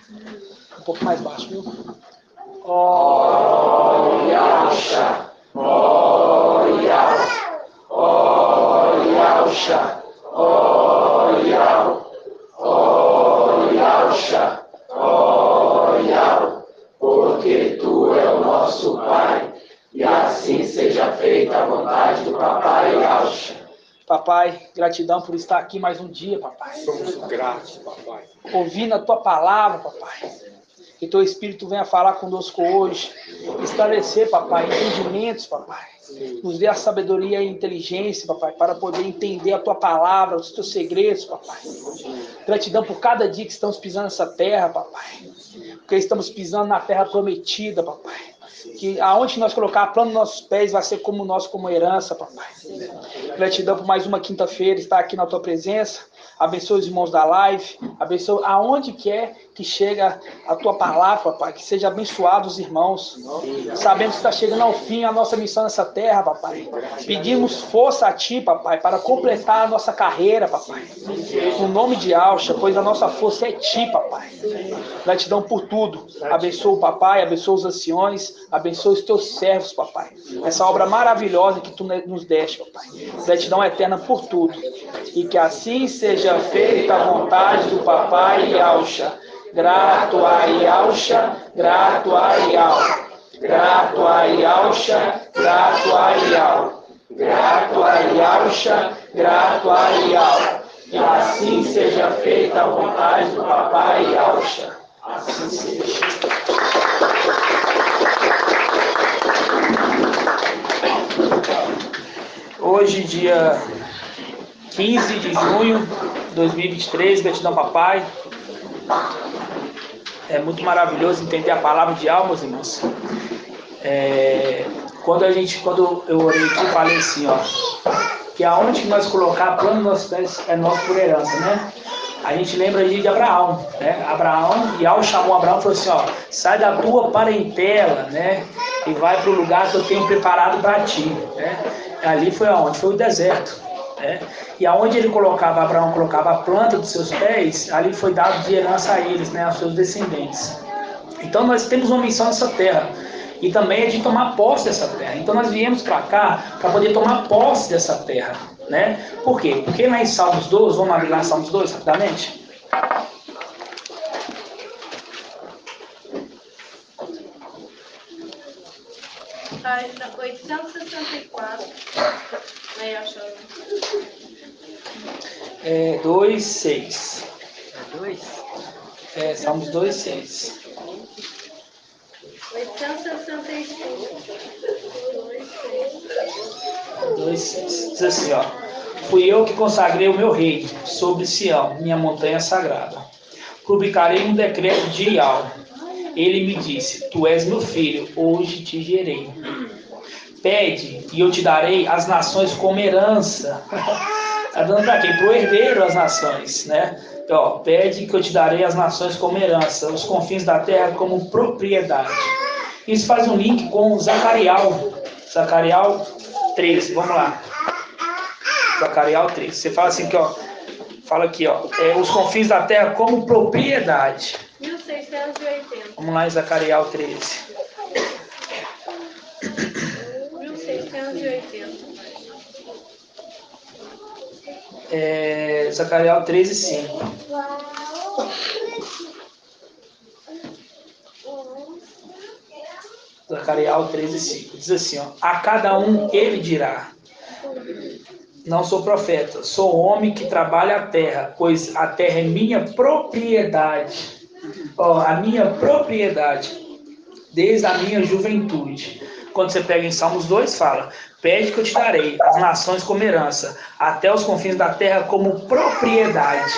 Um pouco mais baixo, viu? Ó Yahusha, ó Yahusha, ó Yahusha, ó Yahusha, ó Yahusha, ó Yahusha, porque Tu é o nosso Pai, e assim seja feita a vontade do Papai Yahusha. Papai, gratidão por estar aqui mais um dia, papai. Somos gratos, papai. Ouvindo a Tua palavra, papai. Que Teu Espírito venha falar conosco hoje, esclarecer, papai, entendimentos, papai. Nos dê a sabedoria e a inteligência, papai, para poder entender a Tua palavra, os Teus segredos, papai. Gratidão por cada dia que estamos pisando nessa terra, papai. Porque estamos pisando na terra prometida, papai. Que aonde nós colocar a planta dos nossos pés vai ser como nós, como herança, papai. Gratidão por mais uma quinta-feira estar aqui na Tua presença. Abençoe os irmãos da live. Abençoe aonde quer que chega a Tua palavra, papai. Que seja abençoado os irmãos. Sabemos que está chegando ao fim a nossa missão nessa terra, papai. Pedimos força a Ti, papai, para completar a nossa carreira, papai. No nome de Yahusha, pois a nossa força é Ti, papai. Gratidão por tudo. Abençoa o papai, abençoa os anciões, abençoa os Teus servos, papai. Essa obra maravilhosa que Tu nos deste, papai. Gratidão eterna por tudo. E que assim seja feita a vontade do papai Yahusha. Grato a Yahusha, grato a Yahusha. Grato a Yahusha, grato a Yahusha. Grato a Yahusha, grato a Yahusha. Que assim seja feita a vontade do papai Yahusha. Assim seja. Hoje, dia 15 de junho de 2023, gratidão, papai. É muito maravilhoso entender a palavra de alma, meus irmãos. Quando eu orei aqui, eu falei assim, ó, que aonde que nós colocar a planta dos nossos pés é nosso por herança, né? A gente lembra aí de Abraão, né? Yahweh chamou Abraão e falou assim, ó, sai da tua parentela, né? E vai para o lugar que eu tenho preparado para ti, né? Ali foi aonde? Foi o deserto, né? E aonde Abraão colocava a planta dos seus pés, ali foi dado de herança a eles, né? Aos seus descendentes. Então nós temos uma missão nessa terra. E também é de tomar posse dessa terra. Então nós viemos para cá para poder tomar posse dessa terra, né? Por quê? Porque lá em Salmos 12, vamos abrir lá em Salmos 12 rapidamente? Página 864. Vai achando. 2:6. 2? Salmos 2:6. 865. 2:6. Diz assim, ó. Fui eu que consagrei o meu rei sobre Sião, minha montanha sagrada. Publicarei um decreto de Yahweh. Ele me disse, tu és meu filho, hoje te gerei. Pede e eu te darei as nações como herança. Está dando para quem? Para o herdeiro as nações, né? Ó, pede que eu te darei as nações como herança, os confins da terra como propriedade. Isso faz um link com Zacarial 13, vamos lá. Zacarial 13. Você fala assim, que, ó, fala aqui, ó, os confins da terra como propriedade. 1680. Vamos lá em Zacarial 13. 1680. Zacarial 13:5. Zacarial 13:5. Diz assim, ó, a cada um ele dirá, não sou profeta, sou homem que trabalha a terra, pois a terra é minha propriedade. Ó, a minha propriedade, desde a minha juventude. Quando você pega em Salmos 2, fala, pede que eu te darei as nações como herança, até os confins da terra como propriedade.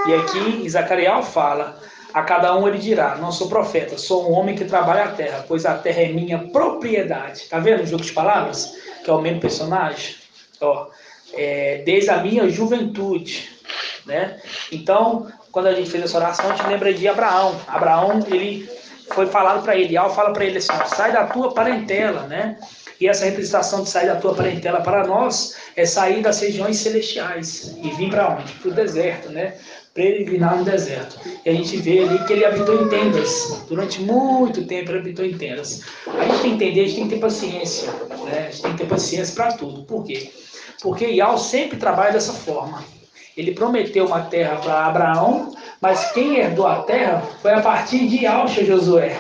E aqui em Zacarial fala, a cada um ele dirá, não sou profeta, sou um homem que trabalha a terra, pois a terra é minha propriedade. Tá vendo o jogo de palavras? Que é o mesmo personagem? Ó, desde a minha juventude, né? Então, quando a gente fez essa oração, a gente lembra de Abraão. Abraão, ele foi falado para ele, Yahweh fala para ele assim, sai da tua parentela, né? E essa representação de sair da tua parentela para nós é sair das regiões celestiais e vir para onde? Para o deserto, né? peregrinar no deserto. E a gente vê ali que ele habitou em tendas. Durante muito tempo ele habitou em tendas. A gente tem que entender, a gente tem que ter paciência. Né? A gente tem que ter paciência para tudo. Por quê? Porque Yahweh sempre trabalha dessa forma. Ele prometeu uma terra para Abraão, mas quem herdou a terra foi a partir de Yahweh, Josué.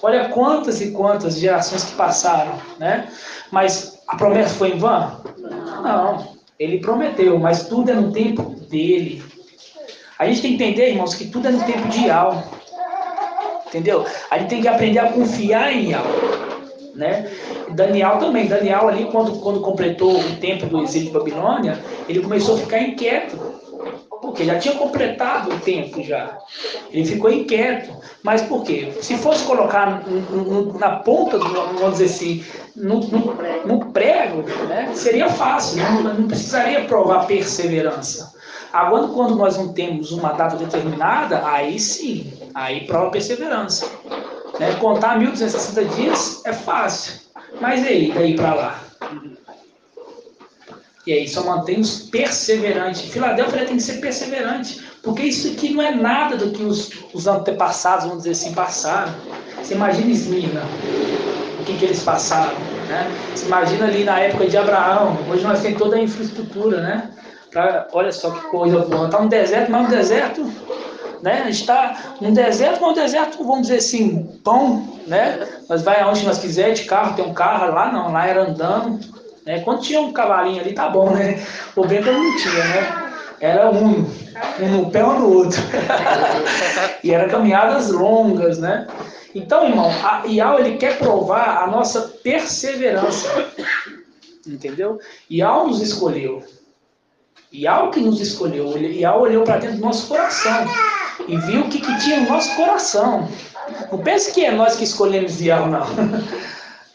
Olha quantas e quantas gerações que passaram, né? Mas a promessa foi em vão? Não. Ele prometeu, mas tudo é no tempo dele. A gente tem que entender, irmãos, que tudo é no tempo de Yahweh. Entendeu? A gente tem que aprender a confiar em Yahweh, né? Daniel também. Daniel ali, quando completou o tempo do exílio de Babilônia, ele começou a ficar inquieto. Porque já tinha completado o tempo já. Ele ficou inquieto. Mas por quê? Se fosse colocar na ponta, vamos dizer assim, no prego, né, seria fácil. Não precisaria provar perseverança. Agora, quando nós não temos uma data determinada, aí sim, aí prova perseverança. Né? Contar 1.260 dias é fácil. Mas e aí, daí para lá? E aí só mantém os perseverantes. Filadélfia tem que ser perseverante, porque isso aqui não é nada do que os antepassados, vamos dizer assim, passaram. Você imagina Esmirna, o que eles passaram, né? Você imagina ali na época de Abraão. Hoje nós temos toda a infraestrutura, né? Olha só que coisa boa. Está no deserto, mas no deserto, né? A gente está num deserto, mas no deserto, vamos dizer assim, pão, né? Nós vai aonde nós quiser, de carro, tem um carro, lá não, lá era andando. Né? Quando tinha um cavalinho ali, tá bom, né? O bem que não tinha, né? Era um no pé ou no outro. E eram caminhadas longas, né? Então, irmão, a Yahweh, ele quer provar a nossa perseverança. Entendeu? Yahweh nos escolheu. Yahweh que nos escolheu. Yahweh olhou para dentro do nosso coração e viu o que tinha no nosso coração. Não pense que é nós que escolhemos Yahweh, não.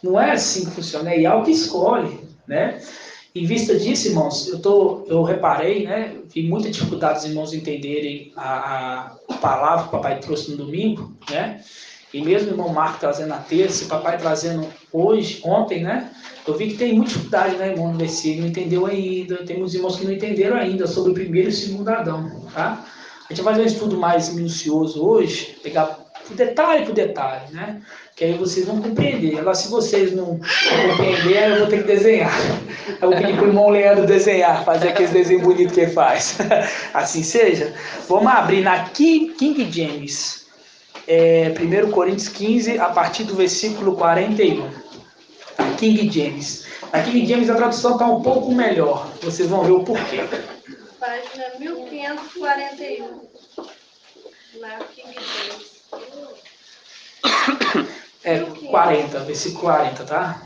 Não é assim que funciona, é Yahweh que escolhe. Né? Em vista disso, irmãos, eu reparei, né? Vi muita dificuldade dos irmãos entenderem a palavra que o papai trouxe no domingo, né? E mesmo o irmão Marco trazendo na terça, o papai trazendo ontem, né? Eu vi que tem muita dificuldade, né, irmão, nesse, não entendeu ainda. Tem muitos irmãos que não entenderam ainda sobre o primeiro e o segundo Adão, tá? A gente vai fazer um estudo mais minucioso hoje, pegar por detalhe, né? Que aí vocês vão compreender. Agora, se vocês não compreenderem, eu vou ter que desenhar. Eu vou pedir para o irmão Leandro desenhar, fazer aqueles desenhos bonitos que ele faz. Assim seja. Vamos abrir na King James. 1 Coríntios 15, a partir do versículo 41. A King James. Na King James a tradução está um pouco melhor. Vocês vão ver o porquê. Página 1541. Na King James. 40, versículo 40, tá?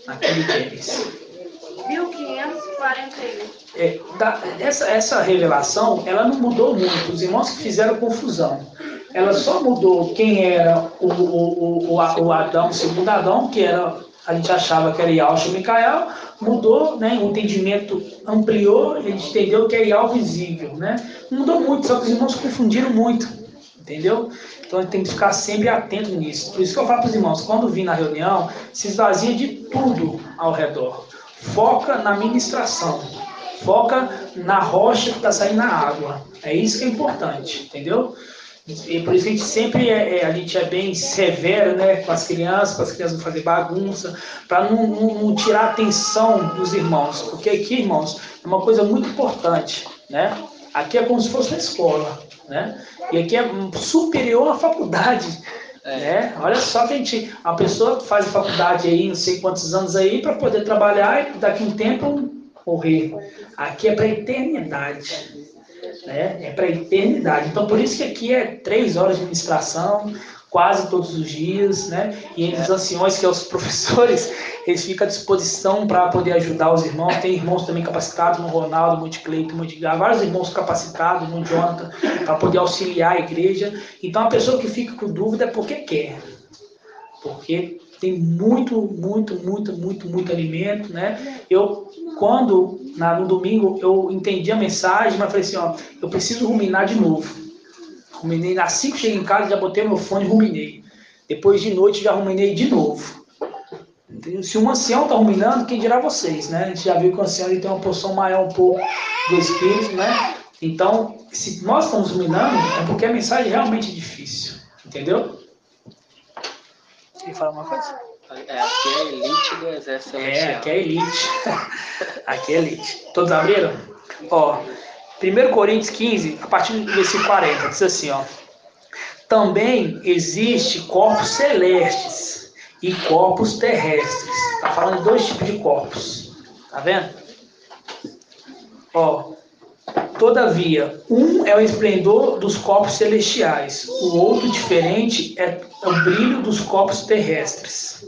Na King James. 1541. Essa revelação, ela não mudou muito. Os irmãos que fizeram confusão. Ela só mudou quem era o Adão, o segundo Adão, que era, a gente achava que era Yahweh e Micael, mudou, né? O entendimento ampliou, a gente entendeu que é Yahweh visível, né? Não mudou muito, só que os irmãos confundiram muito, entendeu? Então a gente tem que ficar sempre atento nisso. Por isso que eu falo para os irmãos, quando vir na reunião, se esvazia de tudo ao redor. Foca na ministração. Foca na rocha que está saindo na água. É isso que é importante, entendeu? E por isso que a gente sempre a gente é bem severo, né, com as crianças não fazer bagunça, para não tirar a atenção dos irmãos. Porque aqui, irmãos, é uma coisa muito importante, né? Aqui é como se fosse uma escola, né? E aqui é superior à faculdade. Né? Olha só que a pessoa faz faculdade aí, não sei quantos anos aí, para poder trabalhar e daqui a um tempo morrer. Aqui é para a eternidade. Né? É para a eternidade. Então, por isso que aqui é 3 horas de ministração, quase todos os dias, né? E os anciões, que são os professores, eles ficam à disposição para poder ajudar os irmãos. Tem irmãos também capacitados, no Ronaldo, no Cleito, no Edgar, vários irmãos capacitados, no Jonathan, para poder auxiliar a igreja. Então, a pessoa que fica com dúvida é porque quer. Porque tem muito alimento, né? No domingo, eu entendi a mensagem, mas falei assim, ó, eu preciso ruminar de novo. Ruminei, assim que cheguei em casa, já botei meu fone e ruminei. Depois de noite, já ruminei de novo. Entendeu? Se um ancião está ruminando, quem dirá vocês, né? A gente já viu que o ancião ele tem uma porção maior um pouco do Espírito, né? Então, se nós estamos ruminando, é porque a mensagem realmente é difícil. Entendeu? Quer falar uma coisa? Aqui é a elite do exército celestial. Aqui é elite. Aqui é elite. Todos abriram? Ó, 1 Coríntios 15, a partir do versículo 40, diz assim, ó. Também existe corpos celestes e corpos terrestres. Está falando de 2 tipos de corpos. Tá vendo? Ó, todavia, um é o esplendor dos corpos celestiais, o outro diferente é o brilho dos corpos terrestres.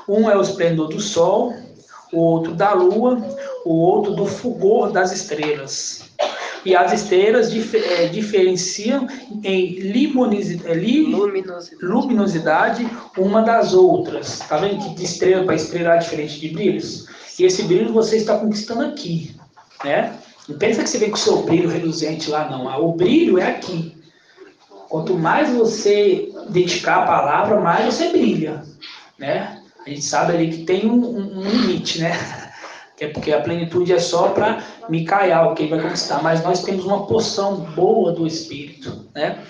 Um é o esplendor do sol, o outro da lua, o outro do fulgor das estrelas. E as estrelas diferenciam em luminosidade uma das outras. Tá vendo que de estrela para estrela há diferente de brilhos? E esse brilho você está conquistando aqui, né? Não pensa que você vem com o seu brilho reluzente lá, não. O brilho é aqui. Quanto mais você dedicar a palavra, mais você brilha, né? A gente sabe ali que tem um limite, né? Que é porque a plenitude é só para Micael, quem vai conquistar. Mas nós temos uma porção boa do Espírito, né?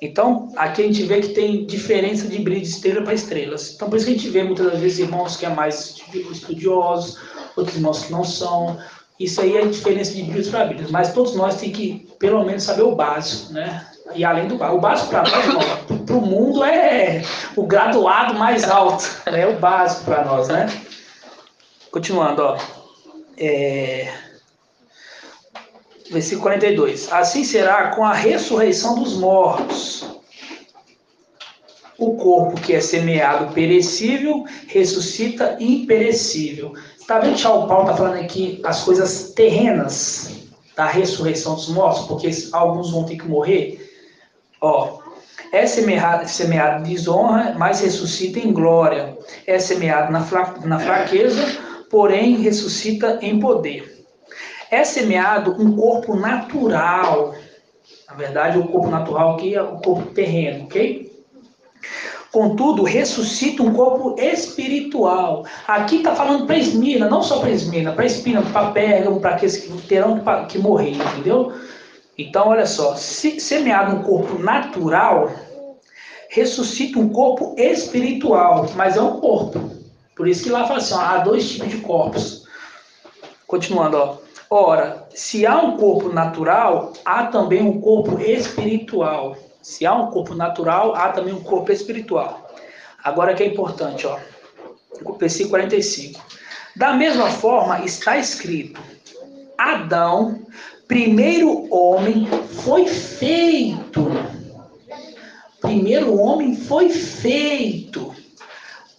Então, aqui a gente vê que tem diferença de brilho de estrela para estrelas. Então, por isso que a gente vê muitas das vezes irmãos que é mais estudiosos, outros irmãos que não são. Isso aí é a diferença de brilhos para brilhos. Mas todos nós temos que, pelo menos, saber o básico, né? E além do básico. O básico para nós, para o mundo, é o graduado mais alto. É o básico para nós, né? Continuando, ó. Versículo 42. Assim será com a ressurreição dos mortos. O corpo que é semeado perecível ressuscita imperecível. Está vendo que o Paulo está falando aqui as coisas terrenas da ressurreição dos mortos? Porque alguns vão ter que morrer. Ó, é semeado desonra, mas ressuscita em glória. É semeado na fraqueza, porém ressuscita em poder. É semeado um corpo natural. Na verdade, o corpo natural aqui é o corpo terreno, ok? Contudo, ressuscita um corpo espiritual. Aqui está falando para Esmirna, não só para Esmirna, para Espina, para Pérgamo, para aqueles que terão que morrer, entendeu? Então, olha só, se semeado um corpo natural, ressuscita um corpo espiritual, mas é um corpo. Por isso que lá fala assim, ó, há 2 tipos de corpos. Continuando, ó. Ora, se há um corpo natural, há também um corpo espiritual. Se há um corpo natural, há também um corpo espiritual. Agora que é importante, ó. Versículo 45. Da mesma forma, está escrito: Adão, primeiro homem, foi feito. Primeiro homem foi feito.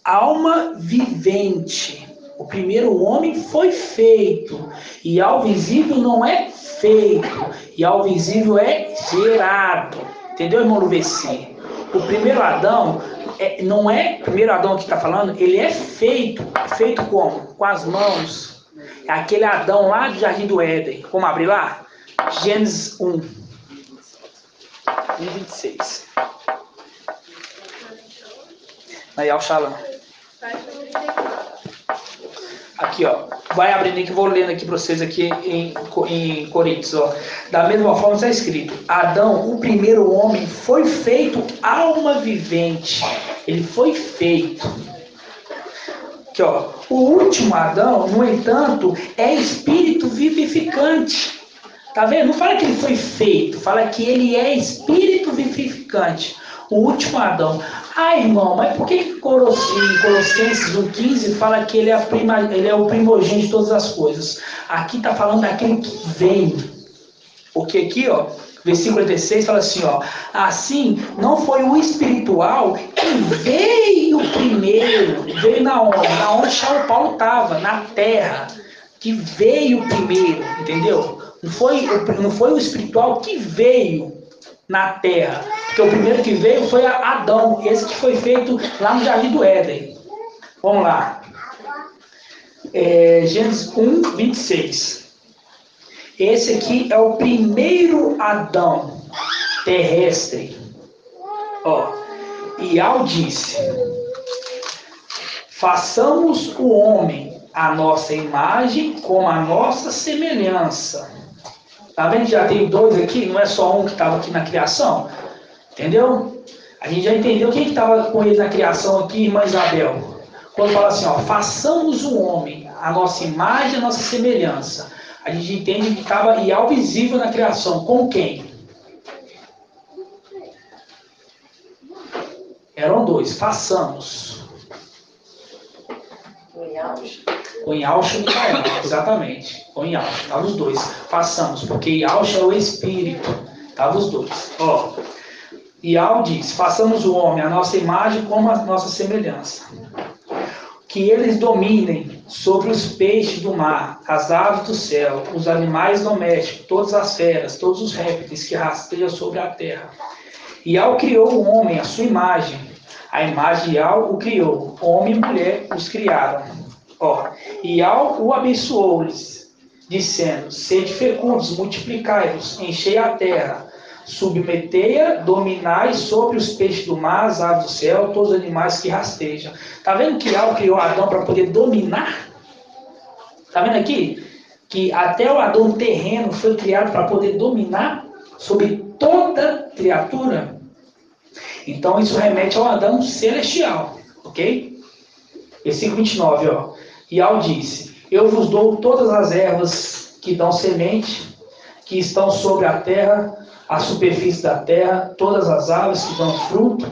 Alma vivente. O primeiro homem foi feito. E ao visível não é feito. E ao visível é gerado. Entendeu, irmão Luveci? O primeiro Adão, não é o primeiro Adão que está falando, ele é feito. Feito como? Com as mãos. É aquele Adão lá do Jardim do Éden. Vamos abrir lá? Gênesis 1. 1:26. Aí, ó, Shalom. Aqui, ó. Vai abrindo que eu vou lendo aqui para vocês aqui em Coríntios, ó. Da mesma forma está escrito: Adão, o primeiro homem, foi feito alma vivente. Ele foi feito. Aqui, ó. O último Adão, no entanto, é espírito vivificante. Tá vendo? Não fala que ele foi feito, fala que ele é espírito vivificante. O último Adão. Ah, irmão, mas por que Colossenses 1,15 fala que ele é o primogênito de todas as coisas? Aqui está falando daquele que vem. Porque aqui, ó, versículo 16 fala assim, ó. Assim, não foi o espiritual que veio primeiro. Veio na onde? Na onde Paulo estava, na terra. Que veio primeiro, entendeu? Não foi o espiritual que veio na terra. Porque o primeiro que veio foi Adão, esse que foi feito lá no Jardim do Éden. Vamos lá. Gênesis 1:26. Esse aqui é o primeiro Adão terrestre. Ó, e Al disse: façamos o homem à nossa imagem, com a nossa semelhança. Tá vendo que já tem dois aqui? Não é só um que estava aqui na criação? Entendeu? A gente já entendeu quem estava com ele na criação aqui, irmã Isabel. Quando fala assim, ó, façamos um homem, a nossa imagem, a nossa semelhança. A gente entende que estava Ial visível na criação. Com quem? Eram dois. Façamos. Com Yaucha e Micael, exatamente. Com Yaucha, estavam os dois. Façamos, porque Yaucha é o Espírito. Estavam os dois. Ó, Ial diz, façamos o homem, a nossa imagem como a nossa semelhança. Que eles dominem sobre os peixes do mar, as aves do céu, os animais domésticos, todas as feras, todos os répteis que rastejam sobre a terra. Ial criou o homem, a sua imagem. A imagem de Ial o criou. Homem e mulher os criaram. Ó, Ial o abençoou-lhes, dizendo, sede fecundos, multiplicai-vos, enchei a terra, submetei-a, dominai sobre os peixes do mar, as aves do céu, todos os animais que rastejam. Tá vendo que Ial criou Adão para poder dominar? Tá vendo aqui? Que até o Adão terreno foi criado para poder dominar sobre toda criatura. Então isso remete ao Adão celestial, ok? Versículo 29, ó. Ial disse, eu vos dou todas as ervas que dão semente, que estão sobre a terra, a superfície da terra, todas as aves que dão fruto,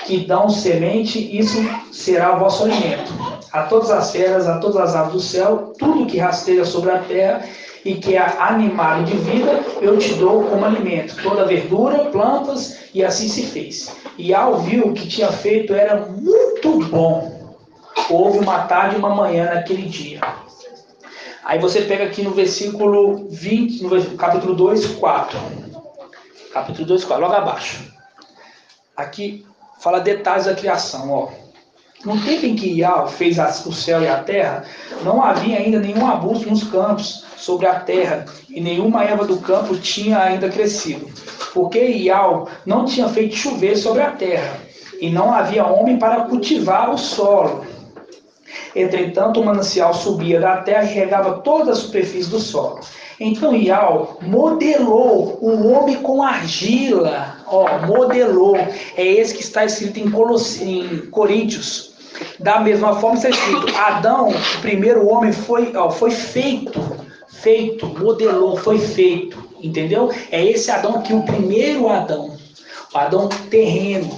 que dão semente, isso será o vosso alimento. A todas as feras, a todas as aves do céu, tudo que rasteja sobre a terra e que é animado de vida, eu te dou como alimento. Toda verdura, plantas, e assim se fez. E Ial viu o que tinha feito era muito bom. Houve uma tarde e uma manhã naquele dia. Aí você pega aqui no versículo 20, no capítulo 2, 4. Capítulo 2, 4, logo abaixo. Aqui fala detalhes da criação, ó. No tempo em que Ial fez o céu e a terra, não havia ainda nenhum arbusto nos campos sobre a terra, e nenhuma erva do campo tinha ainda crescido, porque Ial não tinha feito chover sobre a terra, e não havia homem para cultivar o solo. Entretanto, o manancial subia da terra e regava toda a superfície do solo. Então Ial modelou o homem com argila. Ó, modelou. É esse que está escrito em Coríntios. Da mesma forma está escrito, Adão, o primeiro homem, foi feito, modelou, foi feito. Entendeu? É esse Adão aqui, o primeiro Adão. O Adão terreno.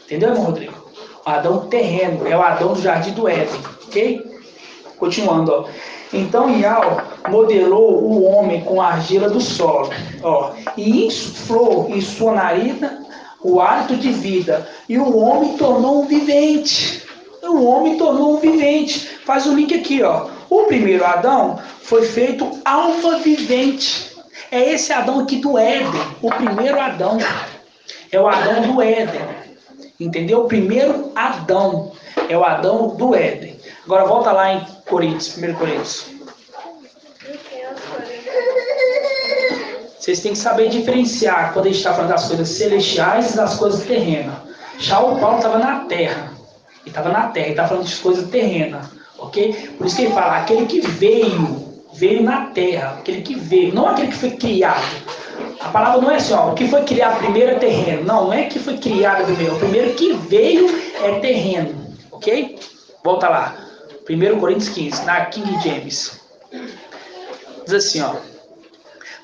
Entendeu, irmão Rodrigo? O Adão terreno, é o Adão do Jardim do Éden, ok? Continuando, ó. Então Ial modelou o homem com a argila do solo, ó, e insuflou em sua narina o hálito de vida, e o homem tornou um vivente. O homem tornou um vivente. Faz o link aqui, ó. O primeiro Adão foi feito alma vivente. É esse Adão aqui do Éden, o primeiro Adão. É o Adão do Éden. Entendeu? O primeiro Adão é o Adão do Éden. Agora volta lá em Coríntios, 1 Coríntios. Vocês têm que saber diferenciar quando a gente está falando das coisas celestiais e das coisas terrenas. Já o Paulo estava na terra. Ele estava na terra, ele está falando de coisas terrenas. Ok? Por isso que ele fala, aquele que veio na terra. Aquele que veio, não aquele que foi criado. A palavra não é assim, ó, o que foi criado primeiro é terreno. Não é que foi criado primeiro. O primeiro que veio é terreno. Ok? Volta lá. 1 Coríntios 15, na King James. Diz assim, ó.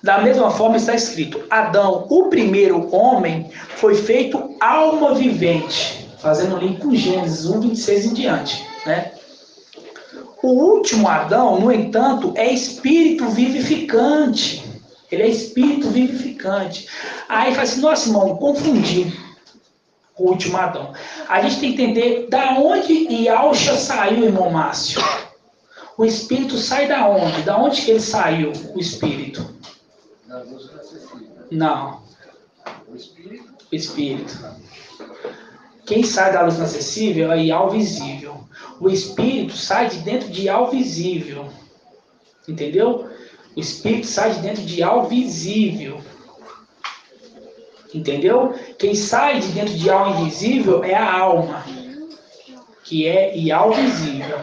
Da mesma forma está escrito, Adão, o primeiro homem, foi feito alma vivente. Fazendo link com Gênesis 1, 26 em diante. Né? O último Adão, no entanto, é espírito vivificante. Ele é espírito vivificante. Aí fala assim, nossa, irmão, confundi o último Adão. A gente tem que entender da onde Iaucha saiu, irmão Márcio. O espírito sai da onde? Da onde que ele saiu, o espírito? Não. O espírito. Quem sai da luz inacessível é Ial visível. O espírito sai de dentro de Ial visível. Entendeu? O espírito sai de dentro de Ial visível. Entendeu? Quem sai de dentro de Ial invisível é a alma, que é Ial visível.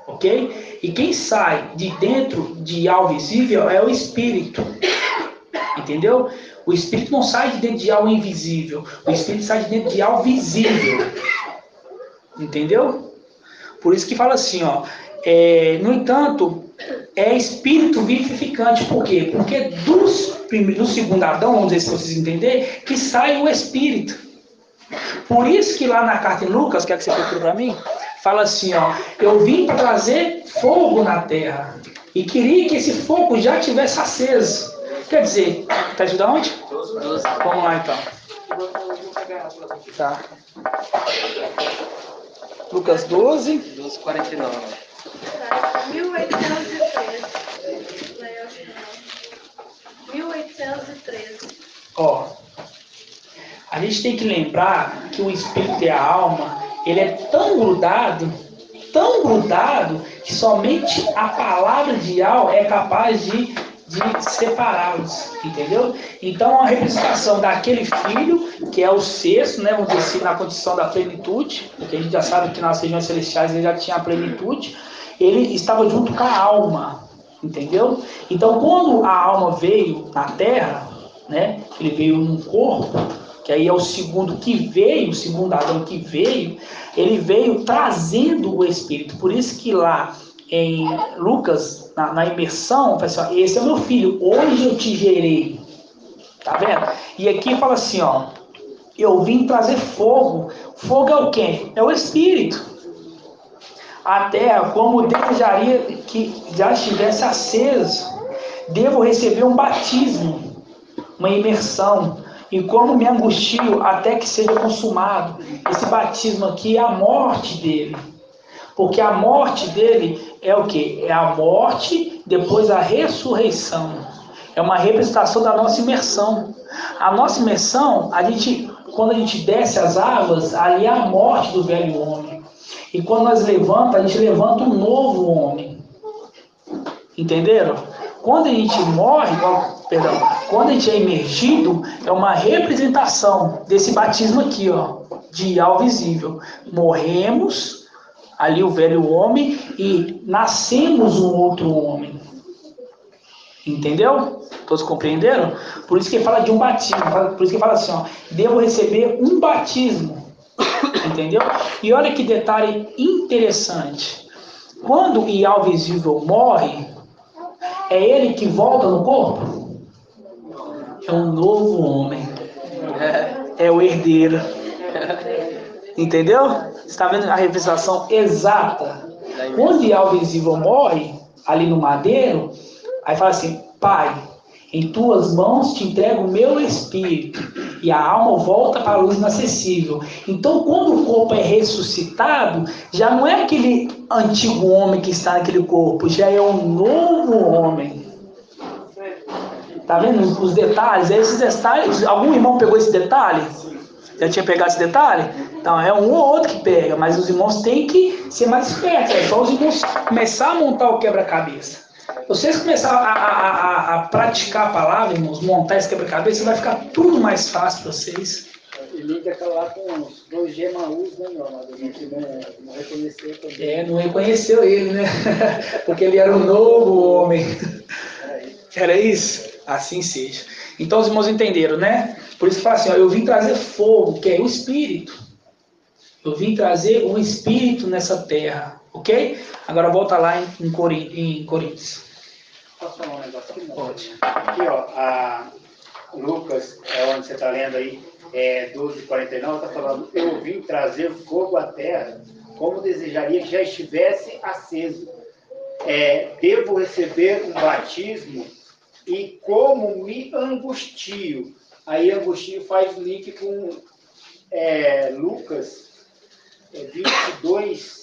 Ok? E quem sai de dentro de Ial visível é o espírito. Entendeu? O espírito não sai de dentro de algo invisível. O espírito sai de dentro de algo visível. Entendeu? Por isso que fala assim, ó. No entanto, é espírito vivificante. Por quê? Porque do segundo Adão, vamos dizer, se vocês entenderem, que sai o espírito. Por isso que lá na carta em Lucas, quer que você procure para mim, fala assim, ó. Eu vim para trazer fogo na terra. E queria que esse fogo já tivesse aceso. Quer dizer, tá estudando onde? 12. Vamos lá então. Tá. Lucas 12. 12:49. Tá, 1813. 1813. Ó. A gente tem que lembrar que o espírito e a alma, ele é tão grudado, que somente a palavra de alma é capaz de separá-los, entendeu? Então, a representação daquele filho, que é o sexto, né, vamos dizer assim, na condição da plenitude, porque a gente já sabe que nas regiões celestiais ele já tinha a plenitude, ele estava junto com a alma, entendeu? Então, quando a alma veio na terra, né, ele veio num corpo, que aí é o segundo que veio, o segundo Adão que veio, ele veio trazendo o Espírito. Por isso que lá em Lucas, na imersão, fala assim, ó, esse é meu filho, hoje eu te gerei. Tá vendo? E aqui fala assim, ó, eu vim trazer fogo. Fogo é o quê? É o Espírito. A terra, como desejaria que já estivesse aceso, devo receber um batismo, uma imersão. E como me angustio até que seja consumado. Esse batismo aqui é a morte dele. Porque a morte dele é o quê? É a morte, depois a ressurreição. É uma representação da nossa imersão. A nossa imersão, quando a gente desce as águas, ali é a morte do velho homem. E quando nós levantamos, a gente levanta um novo homem. Entenderam? Quando a gente morre, quando a gente é imergido, é uma representação desse batismo aqui, ó, de algo visível. Morremos, ali o velho homem, e nascemos um outro homem. Entendeu? Todos compreenderam? Por isso que ele fala de um batismo, por isso que ele fala assim, ó, devo receber um batismo. Entendeu? E olha que detalhe interessante. Quando o Ial visível morre, é ele que volta no corpo? É um novo homem. É o herdeiro. Entendeu? Você está vendo a representação exata? Quando o Ial visível morre, ali no madeiro, aí fala assim, Pai, em tuas mãos te entrego o meu espírito. E a alma volta para a luz inacessível. Então, quando o corpo é ressuscitado, já não é aquele antigo homem que está naquele corpo, já é um novo homem. Tá vendo os detalhes? Esses detalhes, algum irmão pegou esse detalhe? Já tinha pegado esse detalhe? Então, é um ou outro que pega, mas os irmãos têm que ser mais espertos. É só os irmãos começar a montar o quebra-cabeça. Vocês começarem a praticar a palavra, irmãos, montar esse quebra-cabeça, vai ficar tudo mais fácil para vocês. E liga aquela lá com os 2 GMAUs, né, meu amado? A gente não reconheceu também. Não reconheceu ele, né? Porque ele era um novo homem. Era isso? Assim seja. Então os irmãos entenderam, né? Por isso que fala assim, ó, eu vim trazer fogo, que é o Espírito. Eu vim trazer um Espírito nessa terra. Ok? Agora volta lá em Coríntios. Posso falar um negócio aqui? Não? Pode. Aqui, ó, Lucas, onde você está lendo aí, 12:49, está falando, eu vim trazer fogo à terra, como desejaria que já estivesse aceso. Devo receber um batismo e como me angustio. Aí angustio faz link com Lucas 22,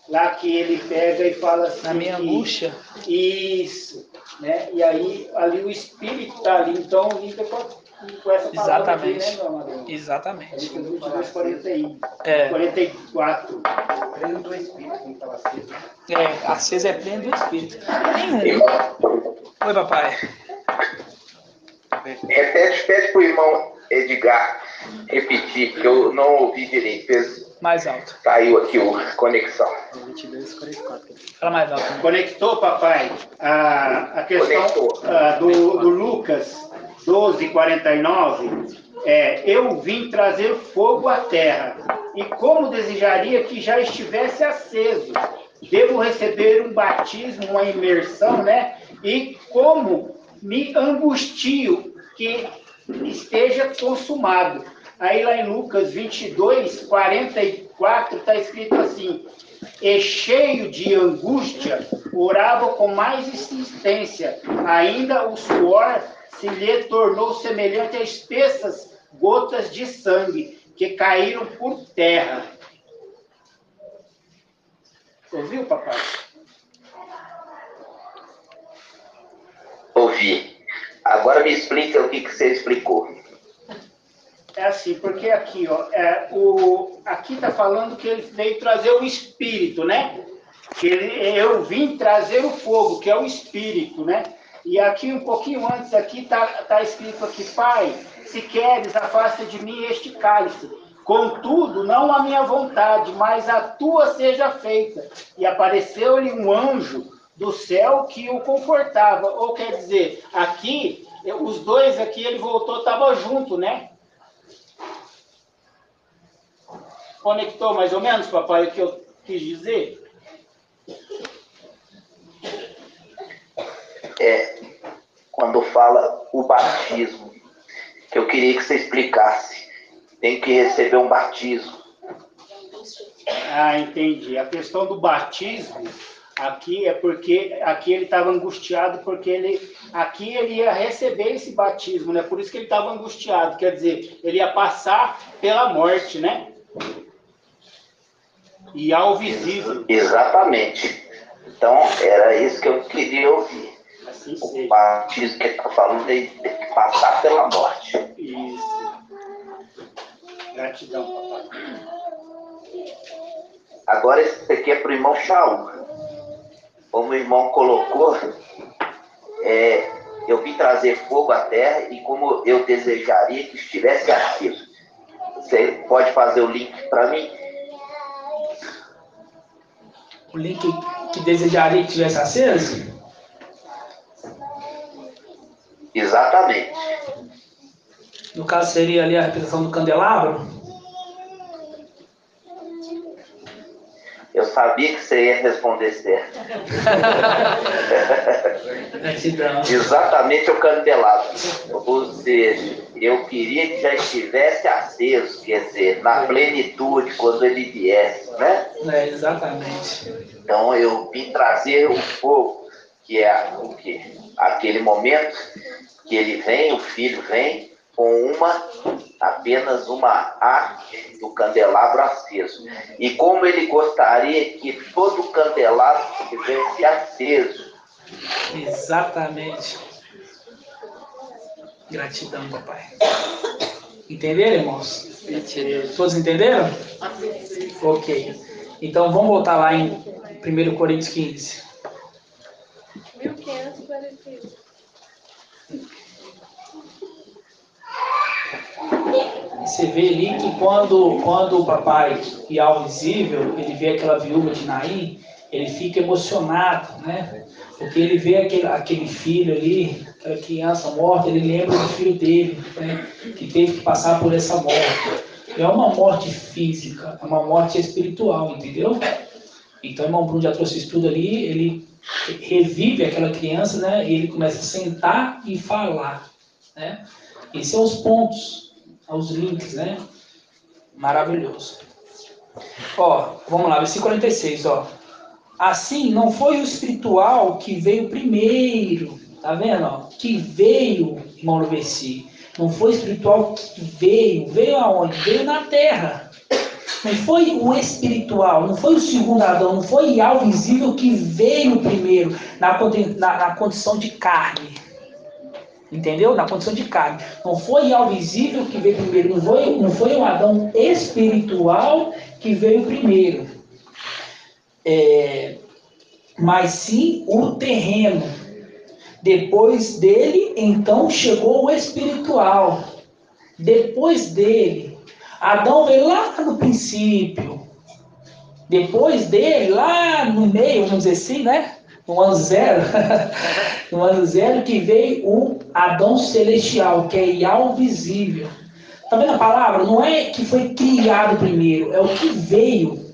lá que ele pega e fala assim... Na minha angústia. Isso. Né? E aí, ali o Espírito está ali, então liga com essa palavra. Exatamente. Aqui, né, meu amado? Exatamente. É Lucas 22, 44. Pleno do Espírito, como estava aceso. Aceso é pleno do Espírito. Oi, papai. Pede pro irmão Edgar repetir, que eu não ouvi direito. Mais alto. Caiu aqui a conexão. 22:44. Fala mais alto. Conectou, papai, a questão do Lucas 12:49, eu vim trazer fogo à terra, e como desejaria que já estivesse aceso. Devo receber um batismo, uma imersão, né? E como me angustio que esteja consumado. Aí lá em Lucas 22:44 está escrito assim: e cheio de angústia, orava com mais insistência, ainda o suor se lhe tornou semelhante a espessas gotas de sangue que caíram por terra. Ouviu, papai? Ouvi. Agora me explica o que você explicou. É assim, porque aqui, ó, aqui está falando que ele veio trazer o Espírito, né? Que eu vim trazer o fogo, que é o Espírito, né? E aqui, um pouquinho antes, aqui tá escrito aqui: Pai, se queres, afasta de mim este cálice. Contudo, não a minha vontade, mas a tua seja feita. E apareceu-lhe um anjo do céu que o confortava. Ou quer dizer, aqui, os dois aqui, ele voltou, estava junto, né? Conectou mais ou menos, papai, o que eu quis dizer? Quando fala o batismo, que eu queria que você explicasse. Tem que receber um batismo. Ah, entendi. A questão do batismo aqui é porque aqui ele estava angustiado, porque aqui ele ia receber esse batismo, né? Por isso que ele estava angustiado. Quer dizer, ele ia passar pela morte, né? E ao visível. Exatamente. Então, era isso que eu queria ouvir. Assim O seja. batismo que ele está falando é passar pela morte. Isso. Gratidão, papai. Agora, esse aqui é para o irmão Shaul. Como o irmão colocou, eu vim trazer fogo à terra e como eu desejaria que estivesse aceso. Você pode fazer o link para mim? O link que desejaria que tivesse aceso? Exatamente. No caso, seria ali a representação do candelabro? Eu sabia que você ia responder certo. Gratidão. Exatamente o candelabro. Ou seja, eu queria que já estivesse aceso, quer dizer, na plenitude, quando ele viesse, né? Exatamente. Então eu vim trazer o fogo, que é o quê? Aquele momento que ele vem, o filho vem, com apenas uma arte do candelabro aceso. E como ele gostaria que todo o candelabro estivesse aceso. Exatamente. Gratidão, papai. Entenderam, irmãos? Todos entenderam? Ok. Então vamos voltar lá em 1 Coríntios 15. 1541. Você vê ali que quando o papai ia ao visível, ele vê aquela viúva de Naim, ele fica emocionado, né? Porque ele vê aquele filho ali, aquela criança morta, ele lembra do filho dele, né? Que teve que passar por essa morte. É uma morte física, é uma morte espiritual, entendeu? Então o irmão Bruno já trouxe isso tudo ali, ele revive aquela criança, né? E ele começa a sentar e falar, né? Esses são os pontos, os links, né? Maravilhoso. Ó, vamos lá, versículo 46, ó. Assim, não foi o espiritual que veio primeiro, tá vendo, ó? Que veio, irmão Lovesi. Não foi o espiritual que veio aonde? Veio na terra. Não foi o espiritual, não foi o segundo Adão, não foi algo visível que veio primeiro na condição de carne. Entendeu? Na condição de carne. Não foi algo visível que veio primeiro, não foi o Adão espiritual que veio primeiro. Mas sim o terreno. Depois dele, então, chegou o espiritual. Depois dele, Adão veio lá no princípio. Depois dele, lá no meio, vamos dizer assim, né? No ano zero, no ano zero que veio o Adão celestial, que é Yahweh visível. Tá vendo a palavra? Não é que foi criado primeiro, é o que veio.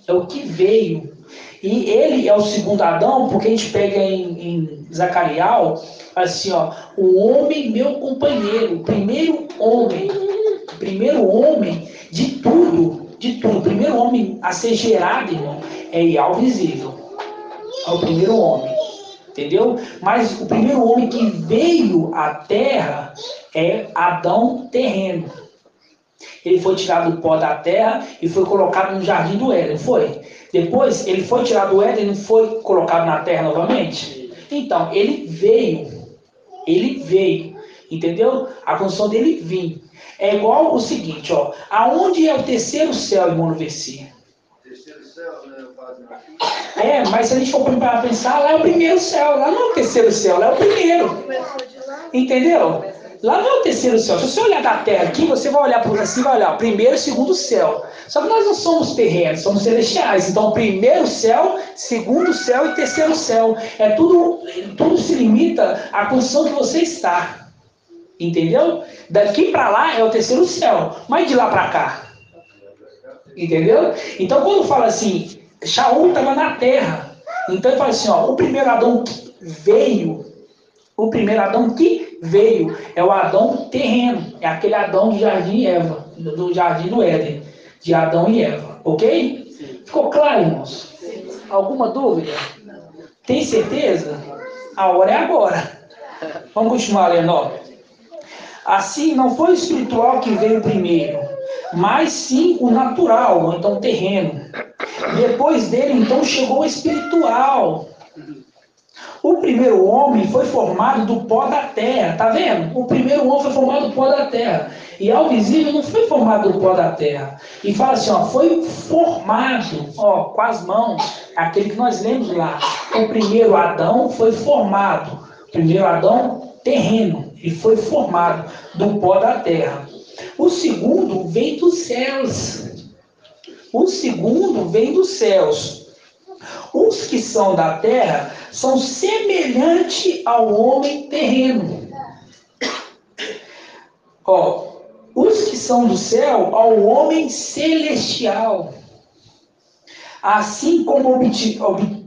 É o que veio. E ele é o segundo Adão, porque a gente pega em Zacarial, assim, ó, o homem meu companheiro, o primeiro homem de tudo, o primeiro homem a ser gerado, irmão, é Yahweh visível. É o primeiro homem, entendeu? Mas o primeiro homem que veio à terra é Adão terreno. Ele foi tirado do pó da terra e foi colocado no jardim do Éden, foi? Depois, ele foi tirado do Éden e não foi colocado na terra novamente? Então, ele veio, entendeu? A condição dele vir. É igual o seguinte, ó, aonde é o terceiro céu, irmão, no versículo? Terceiro céu, né? Mas se a gente for para pensar, lá é o primeiro céu, lá não é o terceiro céu, lá é o primeiro. Começou de lá. Entendeu? Lá não é o terceiro céu. Se você olhar da terra aqui, você vai olhar por assim, vai olhar o primeiro e segundo céu. Só que nós não somos terrenos, somos celestiais. Então, primeiro céu, segundo céu e terceiro céu. Tudo se limita à condição que você está. Entendeu? Daqui para lá é o terceiro céu, mas de lá para cá. Entendeu? Então, quando fala assim, Shaul estava na terra. Então ele fala assim, ó, o primeiro Adão que veio é o Adão terreno, é aquele Adão do jardim e Eva, do jardim do Éden, de Adão e Eva, ok? Sim. Ficou claro, irmãos? Sim. Alguma dúvida? Tem certeza? A hora é agora. Vamos continuar lendo, ó. Assim, não foi o espiritual que veio primeiro, mas sim o natural, ou então o terreno. Depois dele, então, chegou o espiritual. O primeiro homem foi formado do pó da terra, tá vendo? O primeiro homem foi formado do pó da terra. E ao visível não foi formado do pó da terra. E fala assim, ó, foi formado, ó, com as mãos, aquele que nós lemos lá. O primeiro Adão foi formado. O primeiro Adão terreno, e foi formado do pó da terra. O segundo vem dos céus. Os que são da terra são semelhantes ao homem terreno. Ó, os que são do céu ao homem celestial. Assim como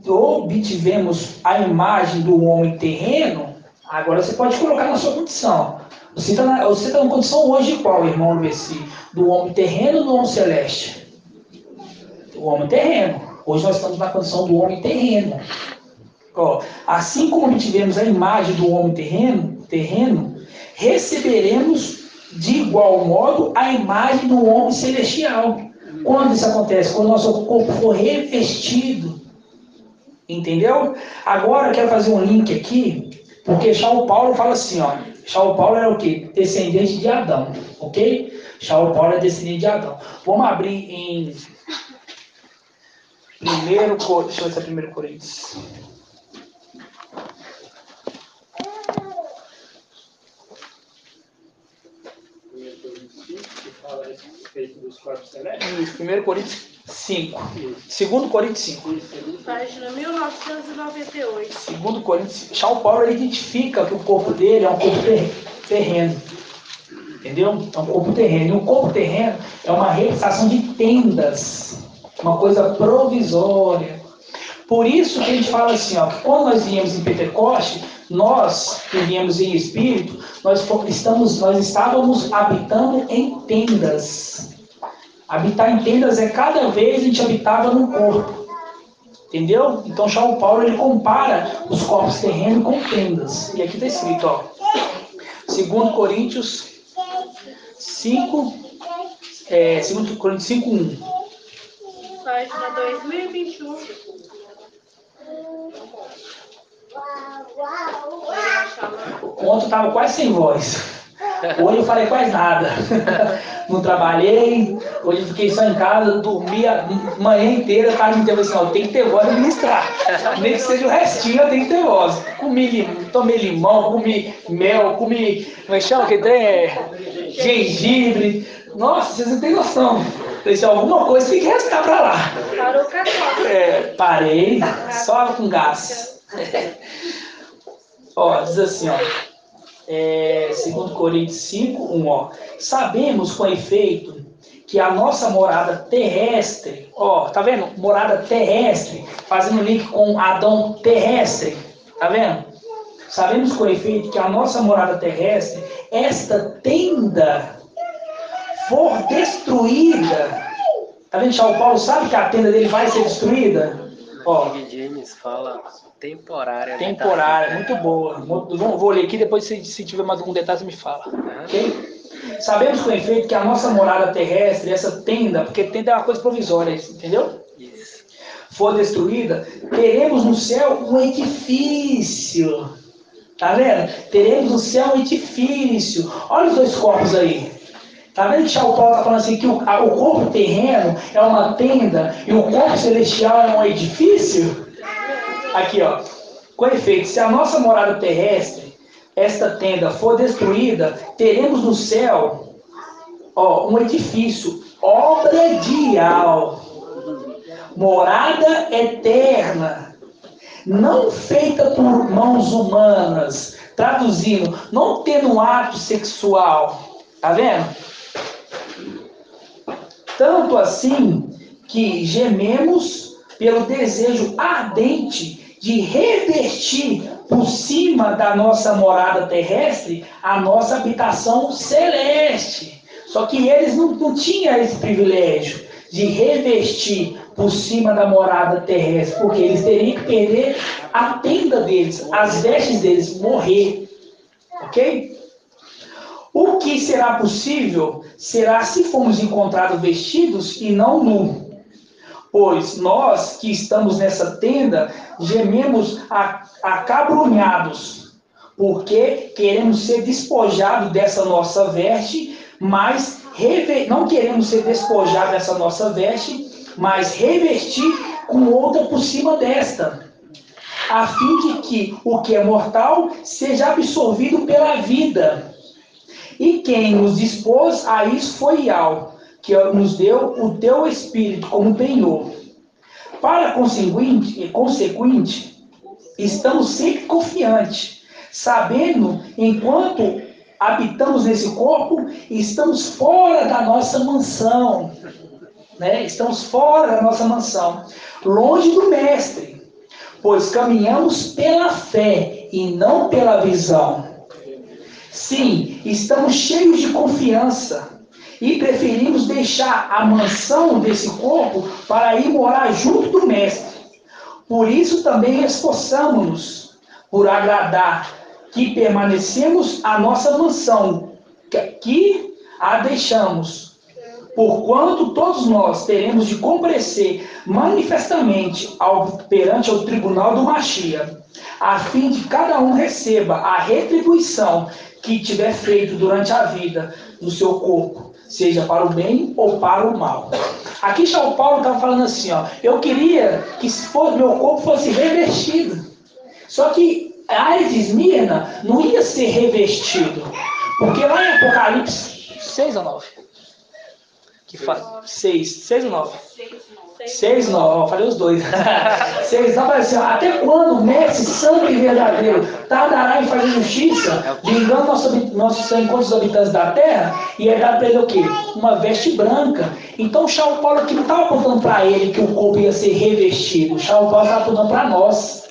obtivemos a imagem do homem terreno, agora você pode colocar na sua condição. Você está na condição hoje de qual, irmão, do homem terreno ou do homem celeste? O homem terreno. Hoje nós estamos na condição do homem terreno. Ó, assim como obtivemos a imagem do homem terreno, receberemos de igual modo a imagem do homem celestial. Quando isso acontece? Quando o nosso corpo for revestido. Entendeu? Agora eu quero fazer um link aqui, porque Shaul Paulo fala assim, ó. Shaul Paulo era o quê? Descendente de Adão, ok? Shaul Paulo é descendente de Adão. Vamos abrir em deixa eu ver se é 1 Coríntios. Que fala a respeito dos corpos celestes. 1 Coríntios 5. 2 Coríntios 5. Página 1998. 2 Coríntios. Shaul Paulo ele identifica que o corpo dele é um corpo terreno. Entendeu? É um corpo terreno. E o corpo terreno é uma realização de tendas. Uma coisa provisória. Por isso que a gente fala assim, ó, que quando nós viemos em Pentecoste, nós que viemos em espírito, nós estávamos habitando em tendas. Habitar em tendas é cada vez a gente habitava no corpo. Entendeu? Então, Shaul Paulo ele compara os corpos terrenos com tendas. E aqui está escrito, ó, 2 Coríntios 5, 2 Coríntios 5, 1. Página 2021. Ontem eu estava quase sem voz. Hoje eu falei quase nada. Não trabalhei. Hoje eu fiquei só em casa, dormia a manhã inteira, tarde inteira. Assim, ó, tem que ter voz para ministrar. Nem que seja o restinho, eu tenho que ter voz. Tomei limão, comi mel, comi. Como é que chama? Gengibre. Nossa, vocês não têm noção. Falei assim, alguma coisa tem que restar para lá. Parou o cartão. Parei, só com gás. Ó, diz assim, ó. 2 Coríntios 5, 1, ó. Sabemos com efeito que a nossa morada terrestre, ó, tá vendo? Morada terrestre, fazendo link com Adão terrestre, tá vendo? Sabemos com efeito que a nossa morada terrestre, esta tenda for destruída. Tá vendo? São Paulo sabe que a tenda dele vai ser destruída? Ó, King James fala temporária. temporária, muito boa. Vou ler aqui, depois se tiver mais algum detalhe você me fala. Ok? Sabemos com efeito que a nossa morada terrestre, essa tenda, porque tenda é uma coisa provisória, entendeu? Isso. For destruída, teremos no céu um edifício. Tá vendo? Teremos no céu um edifício. Olha os dois corpos aí. Tá vendo que São Paulo está falando assim que o corpo terreno é uma tenda e o corpo celestial é um edifício? Aqui, ó. Com efeito, se a nossa morada terrestre, esta tenda, for destruída, teremos no céu, ó, um edifício, obra ideal, morada eterna, não feita por mãos humanas, traduzindo, não tendo um ato sexual. Tá vendo? Tanto assim que gememos pelo desejo ardente de revestir por cima da nossa morada terrestre a nossa habitação celeste. Só que eles não tinham esse privilégio de revestir por cima da morada terrestre, porque eles teriam que perder a tenda deles, as vestes deles, morrer. Ok? O que será possível será se formos encontrados vestidos e não nu. Pois nós que estamos nessa tenda gememos acabrunhados, porque queremos ser despojados dessa nossa veste, mas não queremos ser despojados dessa nossa veste, mas revestir com outra por cima desta, a fim de que o que é mortal seja absorvido pela vida. E quem nos dispôs a isso foi Yahweh, que nos deu o teu Espírito como penhor. Para consequente, estamos sempre confiantes, sabendo, enquanto habitamos nesse corpo, estamos fora da nossa mansão. Né? Estamos fora da nossa mansão, longe do Mestre, pois caminhamos pela fé e não pela visão. Sim, estamos cheios de confiança e preferimos deixar a mansão desse corpo para ir morar junto do Mestre. Por isso também esforçamo-nos por agradar, que permanecemos a nossa mansão, que a deixamos, porquanto todos nós teremos de comparecer manifestamente perante o tribunal do Mashiach, a fim de cada um receba a retribuição que tiver feito durante a vida do seu corpo, seja para o bem ou para o mal. Aqui São Paulo estava falando assim, ó, eu queria que meu corpo fosse revestido. Só que a área de Esmirna não ia ser revestido, porque lá em Apocalipse 6 ou 9? Que fala 6 ou 9? 6 não, falei os dois. 6 não, assim, até quando o Mestre santo e verdadeiro tardará em fazer justiça, vingando nossos encontros dos habitantes da terra, e é dado para ele o quê? Uma veste branca. Então, São Paulo aqui não estava apontando para ele que o corpo ia ser revestido. São Paulo estava apontando para nós.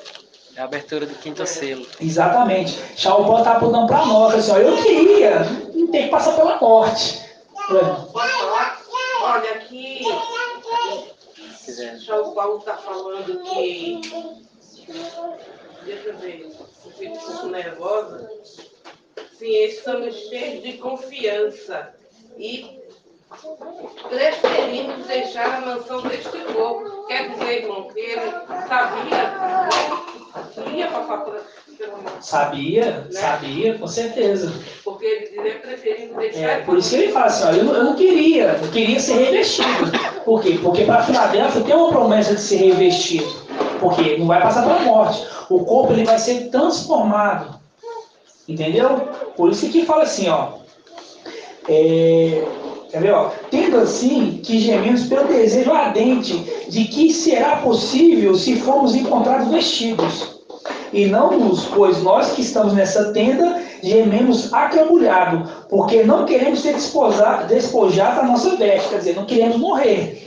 É a abertura do quinto selo. Exatamente. São Paulo estava apontando para nós. Assim, ó, eu queria ter que passar pela morte. Pode falar? Olha, aqui. O Paulo está falando que. Deixa eu ver. Eu fico um pouco nervosa. Sim, estamos cheios de confiança. E preferimos deixar a mansão deste corpo. Quer dizer, irmão, que ele sabia que ia passar pela morte. Sabia, né? Sabia, com certeza. Porque ele dizia preferimos deixar. Por isso que ele fala assim, ó, eu não queria, eu queria ser revestido. Por quê? Porque para Filadélfia tem uma promessa de ser revestido. Porque não vai passar pela morte. O corpo ele vai ser transformado. Entendeu? Por isso que fala assim, ó. Quer ver, ó? Tendo assim que gememos pelo desejo ardente de que será possível se formos encontrados vestidos. E não nos, pois nós que estamos nessa tenda gememos acramulhado, porque não queremos ser despojados da nossa veste, quer dizer, não queremos morrer.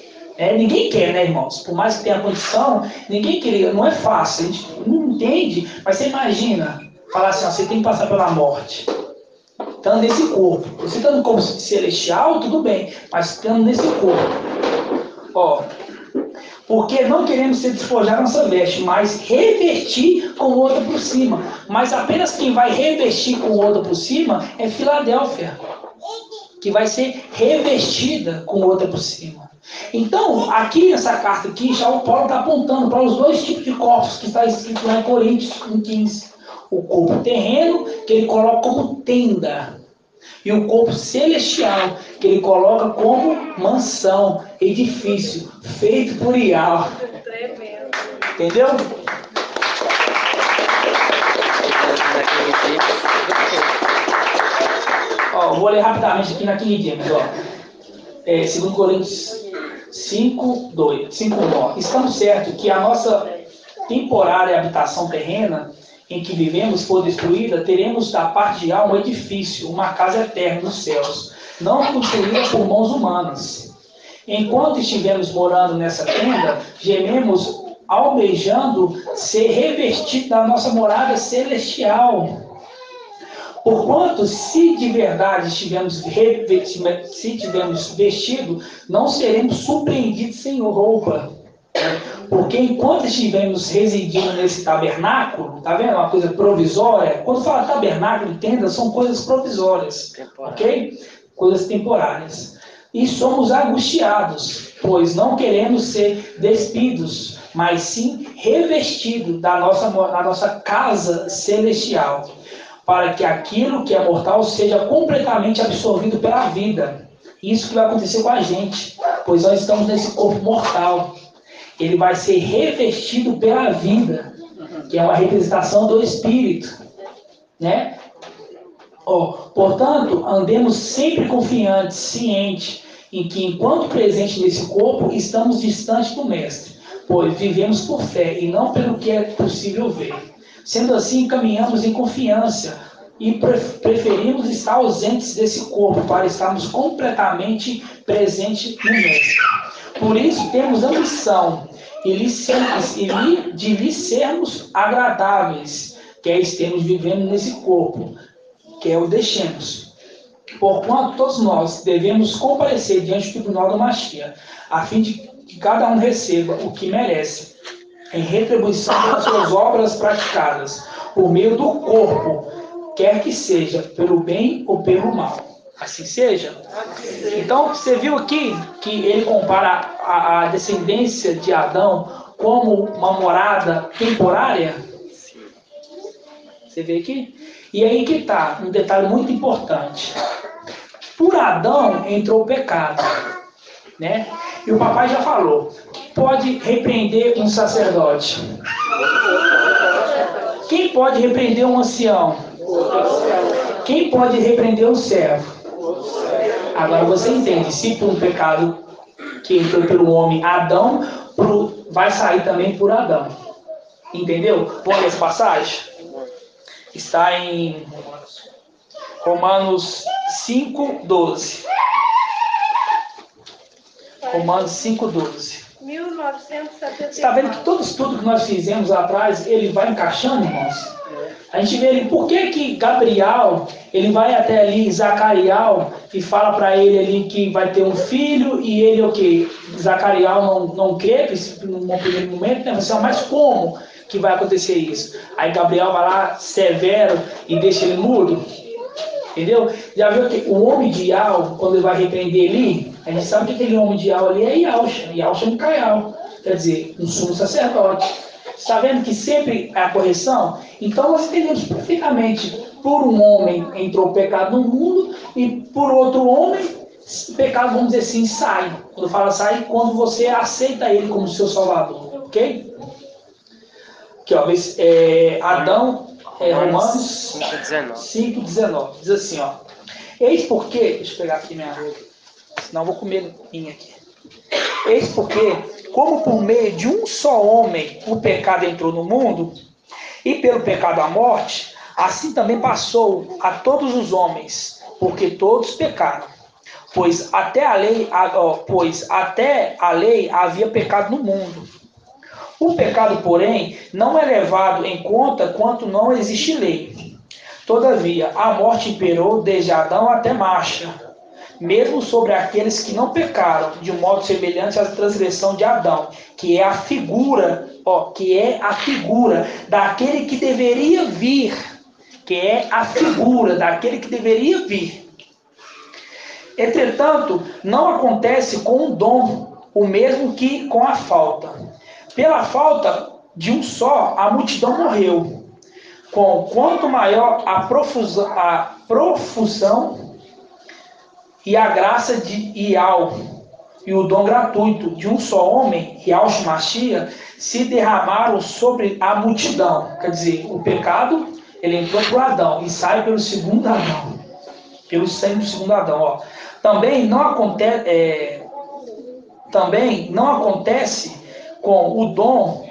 Ninguém quer, né, irmãos? Por mais que tenha condição, ninguém queria, não é fácil, a gente não entende, mas você imagina, falar assim, ó, você tem que passar pela morte, estando nesse corpo. Você estando no corpo celestial, tudo bem, mas estando nesse corpo. Ó, porque não queremos ser despojar nossa veste, mas revestir com outra por cima. Mas apenas quem vai revestir com outra por cima é Filadélfia, que vai ser revestida com outra por cima. Então, aqui nessa carta aqui, já o Paulo está apontando para os dois tipos de corpos que está escrito lá em Coríntios 1,15. O corpo terreno, que ele coloca como tenda. E o corpo celestial, que ele coloca como mansão, edifício, feito por Ial. Entendeu? Ó, vou ler rapidamente aqui na King James, ó. 2 Coríntios 5:9. Estamos certos que a nossa temporária habitação terrena em que vivemos for destruída, teremos da parte de Ial um edifício, uma casa eterna nos céus, não construída por mãos humanas. Enquanto estivemos morando nessa tenda, gememos almejando ser revestido da nossa morada celestial. Porquanto, se de verdade estivermos vestidos, não seremos surpreendidos sem roupa. Porque enquanto estivermos residindo nesse tabernáculo, tá vendo? Uma coisa provisória. Quando fala tabernáculo e tenda, são coisas provisórias, ok? Coisas temporárias. E somos angustiados, pois não queremos ser despidos, mas sim revestidos da nossa casa celestial, para que aquilo que é mortal seja completamente absorvido pela vida. Isso que vai acontecer com a gente, pois nós estamos nesse corpo mortal. Ele vai ser revestido pela vida, que é uma representação do Espírito, né? Portanto, andemos sempre confiantes, cientes, em que enquanto presente nesse corpo, estamos distantes do Mestre, pois vivemos por fé e não pelo que é possível ver. Sendo assim, caminhamos em confiança e preferimos estar ausentes desse corpo para estarmos completamente presentes no Mestre. Por isso, temos ambição de lhe sermos agradáveis, que é estarmos vivendo nesse corpo, que é o deixemos. Porquanto todos nós devemos comparecer diante do tribunal da Mashiach, a fim de que cada um receba o que merece, em retribuição pelas suas obras praticadas, por meio do corpo, quer que seja pelo bem ou pelo mal. Assim seja. Então, você viu aqui que ele compara a descendência de Adão como uma morada temporária? Você vê aqui? E aí que está um detalhe muito importante. Por Adão entrou o pecado, né? E o papai já falou, pode repreender um sacerdote? Quem pode repreender um ancião? Quem pode repreender um servo? Agora você entende, se por um pecado que entrou pelo homem Adão, vai sair também por Adão. Entendeu? Vamos ler essa passagem? Está em Romanos 5:12. Romanos 5:12. 1974. Você está vendo que todo estudo que nós fizemos lá atrás, ele vai encaixando, irmãos? A gente vê ali, por que Gabriel, ele vai até ali, Zacariel, e fala para ele ali que vai ter um filho, e ele o quê? Zacariel não crê, no primeiro momento, né? Você, mas como que vai acontecer isso? Aí Gabriel vai lá, severo, e deixa ele mudo. Entendeu? Já viu que o homem de Ial, quando ele vai repreender ali, a gente sabe que aquele homem de Ial ali é Ialcha. Ialcha é um Caial, quer dizer, um sumo sacerdote. Está vendo que sempre é a correção? Então nós entendemos perfeitamente. Por um homem entrou o pecado no mundo e por outro homem o pecado, vamos dizer assim, sai. Quando fala sai, quando você aceita ele como seu salvador. Ok? Aqui, ó, Adão, Romanos 5:19. Diz assim, ó. Eis porque, deixa eu pegar aqui minha roupa. senão eu vou comer minha aqui. Eis porque, como por meio de um só homem o pecado entrou no mundo, e pelo pecado a morte, assim também passou a todos os homens, porque todos pecaram. Pois até a lei havia pecado no mundo. O pecado, porém, não é levado em conta quanto não existe lei. Todavia, a morte imperou desde Adão até Marcha, mesmo sobre aqueles que não pecaram, de um modo semelhante à transgressão de Adão, que é a figura daquele que deveria vir, Entretanto, não acontece com o dom o mesmo que com a falta. Pela falta de um só, a multidão morreu. Quanto maior a profusão e a graça e o dom gratuito de um só homem, Yahshua Mashiach, se derramaram sobre a multidão. Quer dizer, o pecado, ele entrou por Adão e sai pelo segundo Adão. Pelo sangue do segundo Adão. Ó. Também não acontece com o dom,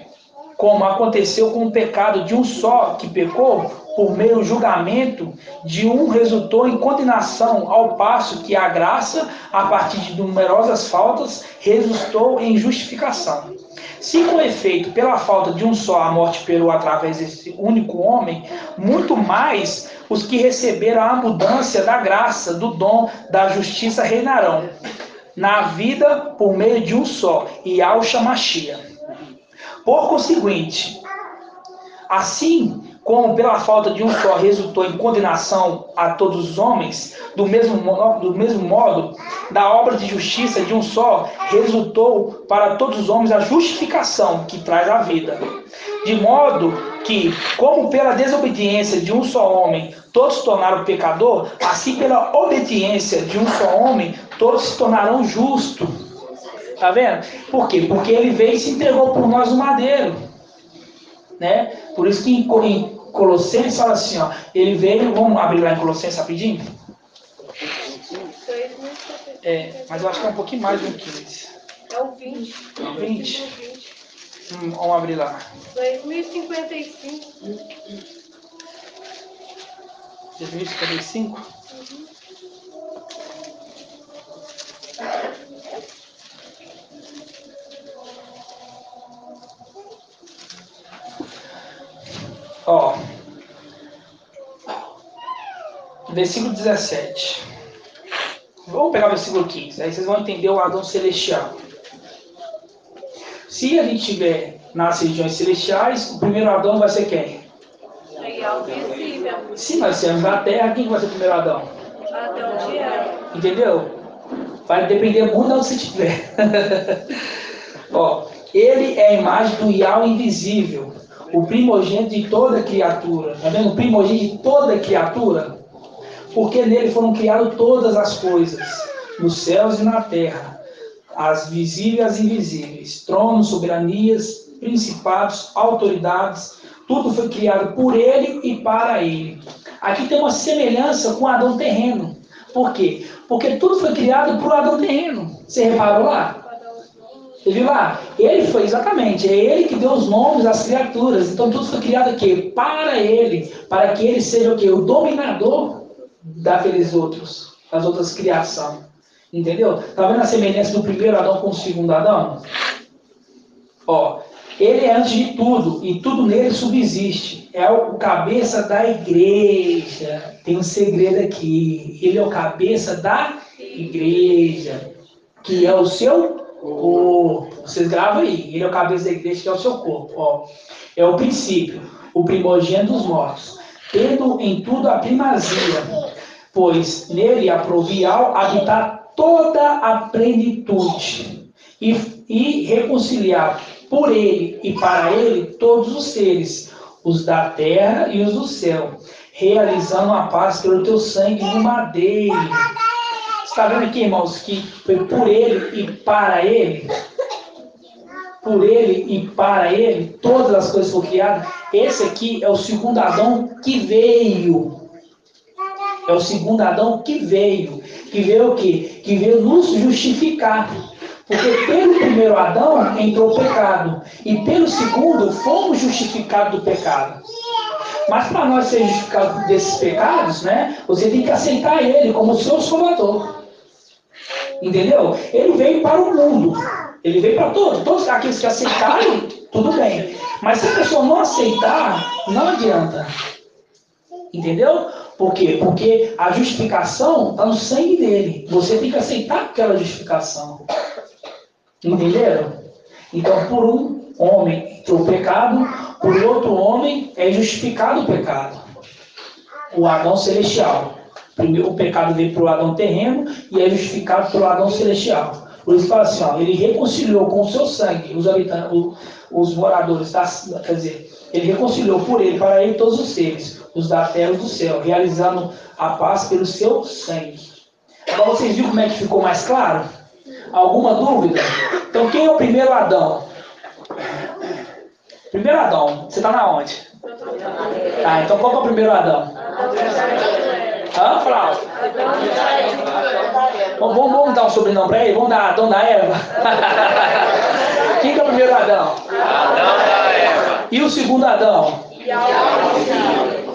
como aconteceu com o pecado de um só que pecou, por meio do julgamento de um resultou em condenação, ao passo que a graça, a partir de numerosas faltas, resultou em justificação. Se com efeito, pela falta de um só, a morte operou através desse único homem, muito mais os que receberam a abundância da graça, do dom, da justiça reinarão na vida por meio de um só, Yahshua Mashiach. Por conseguinte, assim como pela falta de um só resultou em condenação a todos os homens, do mesmo modo, da obra de justiça de um só, resultou para todos os homens a justificação que traz a vida. De modo que, como pela desobediência de um só homem todos se tornaram pecador, assim pela obediência de um só homem todos se tornarão justos. Tá vendo? Por quê? Porque ele veio e se entregou por nós no madeiro. Né? Por isso que em Colossenses fala assim, ó, ele veio, vamos abrir lá em Colossenses rapidinho? Mas eu acho que é um pouquinho mais do que 15. É o 20. É o 20? Vamos abrir lá. 2055. 2055? Ó, versículo 17. Vamos pegar o versículo 15, aí vocês vão entender o Adão celestial. Se a gente estiver nas regiões celestiais, o primeiro Adão vai ser quem? Se nós estivermos na terra, quem vai ser o primeiro Adão? Adão de Eva. Entendeu? Vai depender muito de onde você estiver. Ó, ele é a imagem do Yahweh invisível, o primogênito de toda criatura. Tá vendo? O primogênito de toda criatura. Porque nele foram criadas todas as coisas, nos céus e na terra, as visíveis e as invisíveis, tronos, soberanias, principados, autoridades, tudo foi criado por ele e para ele. Aqui tem uma semelhança com Adão terreno. Por quê? Porque tudo foi criado por Adão terreno. Você reparou lá? Você viu lá? Ele foi, exatamente, é ele que deu os nomes às criaturas. Então tudo foi criado aqui para ele, para que ele seja o quê? O dominador das outras criações. Entendeu? Tá vendo a semelhança do primeiro Adão com o segundo Adão? Ó, ele é antes de tudo e tudo nele subsiste. É o cabeça da igreja. Tem um segredo aqui. Ele é o cabeça da igreja, que é o seu corpo. Vocês gravam aí. Ele é o cabeça da igreja, que é o seu corpo. Ó, é o princípio, o primogênito dos mortos, tendo em tudo a primazia, pois nele aprovial habitar toda a plenitude e reconciliar por ele e para ele todos os seres, os da terra e os do céu, realizando a paz pelo teu sangue no madeiro. Está vendo aqui, irmãos, que foi por ele e para ele? Por ele e para ele, todas as coisas foram criadas. Esse aqui é o segundo Adão que veio. É o segundo Adão que veio. que veio o quê? Que veio nos justificar. Porque pelo primeiro Adão entrou o pecado. E pelo segundo fomos justificados do pecado. Mas para nós ser justificados desses pecados, né, você tem que aceitar ele como seu salvador. Entendeu? Ele veio para o mundo. Ele veio para todos aqueles que aceitaram, tudo bem. Mas se a pessoa não aceitar, não adianta. Entendeu? Por quê? Porque a justificação está no sangue dele. Você tem que aceitar aquela justificação. Entenderam? Então, por um homem entrou o pecado, por outro homem é justificado o pecado. O Adão celestial. Primeiro, o pecado veio para o Adão terreno e é justificado pelo Adão celestial. Por isso fala assim, ó, ele reconciliou com o seu sangue os habitantes, os moradores, quer dizer, ele reconciliou por ele, para ele, todos os seres, os da terra e do céu, realizando a paz pelo seu sangue. Agora vocês viram como é que ficou mais claro? Alguma dúvida? Então quem é o primeiro Adão? Primeiro Adão, você está na onde? Ah, então qual que é o primeiro Adão? Hã, Flávio? Vamos dar um sobrenome para ele? Vamos dar Adão da Eva? Quem que é o primeiro Adão? Adão da Eva. E o segundo Adão?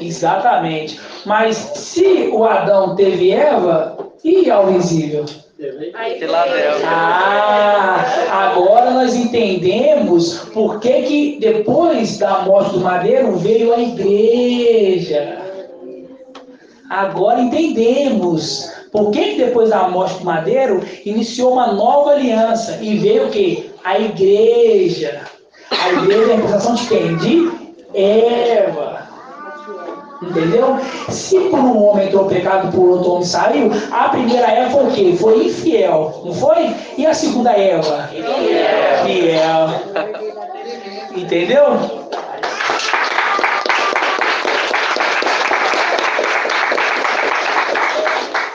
Exatamente. Mas se o Adão teve Eva, e ao visível? Ah, agora nós entendemos por que depois da morte do madeiro veio a igreja. Agora entendemos por que depois da morte do madeiro iniciou uma nova aliança e veio o quê? A igreja. A igreja é a representação de quem? De Eva. Entendeu? Se por um homem entrou o pecado, por outro homem saiu, a primeira Eva foi o quê? Foi infiel, não foi? E a segunda Eva? Fiel. Entendeu?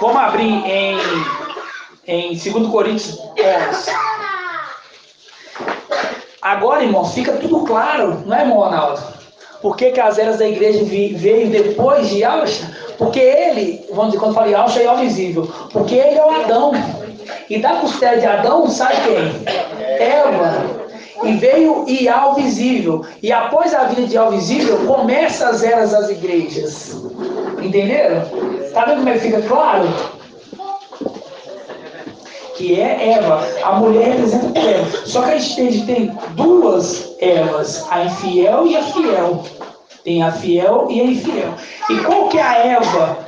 Vamos abrir em 2 Coríntios 11. Agora, irmão, fica tudo claro, não é, irmão Ronaldo? Por que as eras da igreja veio depois de Alcha? Porque ele, vamos dizer, quando eu falei Alcha, é o visível. Porque ele é o Adão. E da costela de Adão sai quem? Eva. E veio Ial visível. E após a vida de Ial visível, começa as eras das igrejas. Entenderam? Tá vendo como é que fica claro? Que é Eva. A mulher representa Eva. Só que a gente tem duas Evas, a infiel e a fiel. Tem a fiel e a infiel. E qual que é a Eva?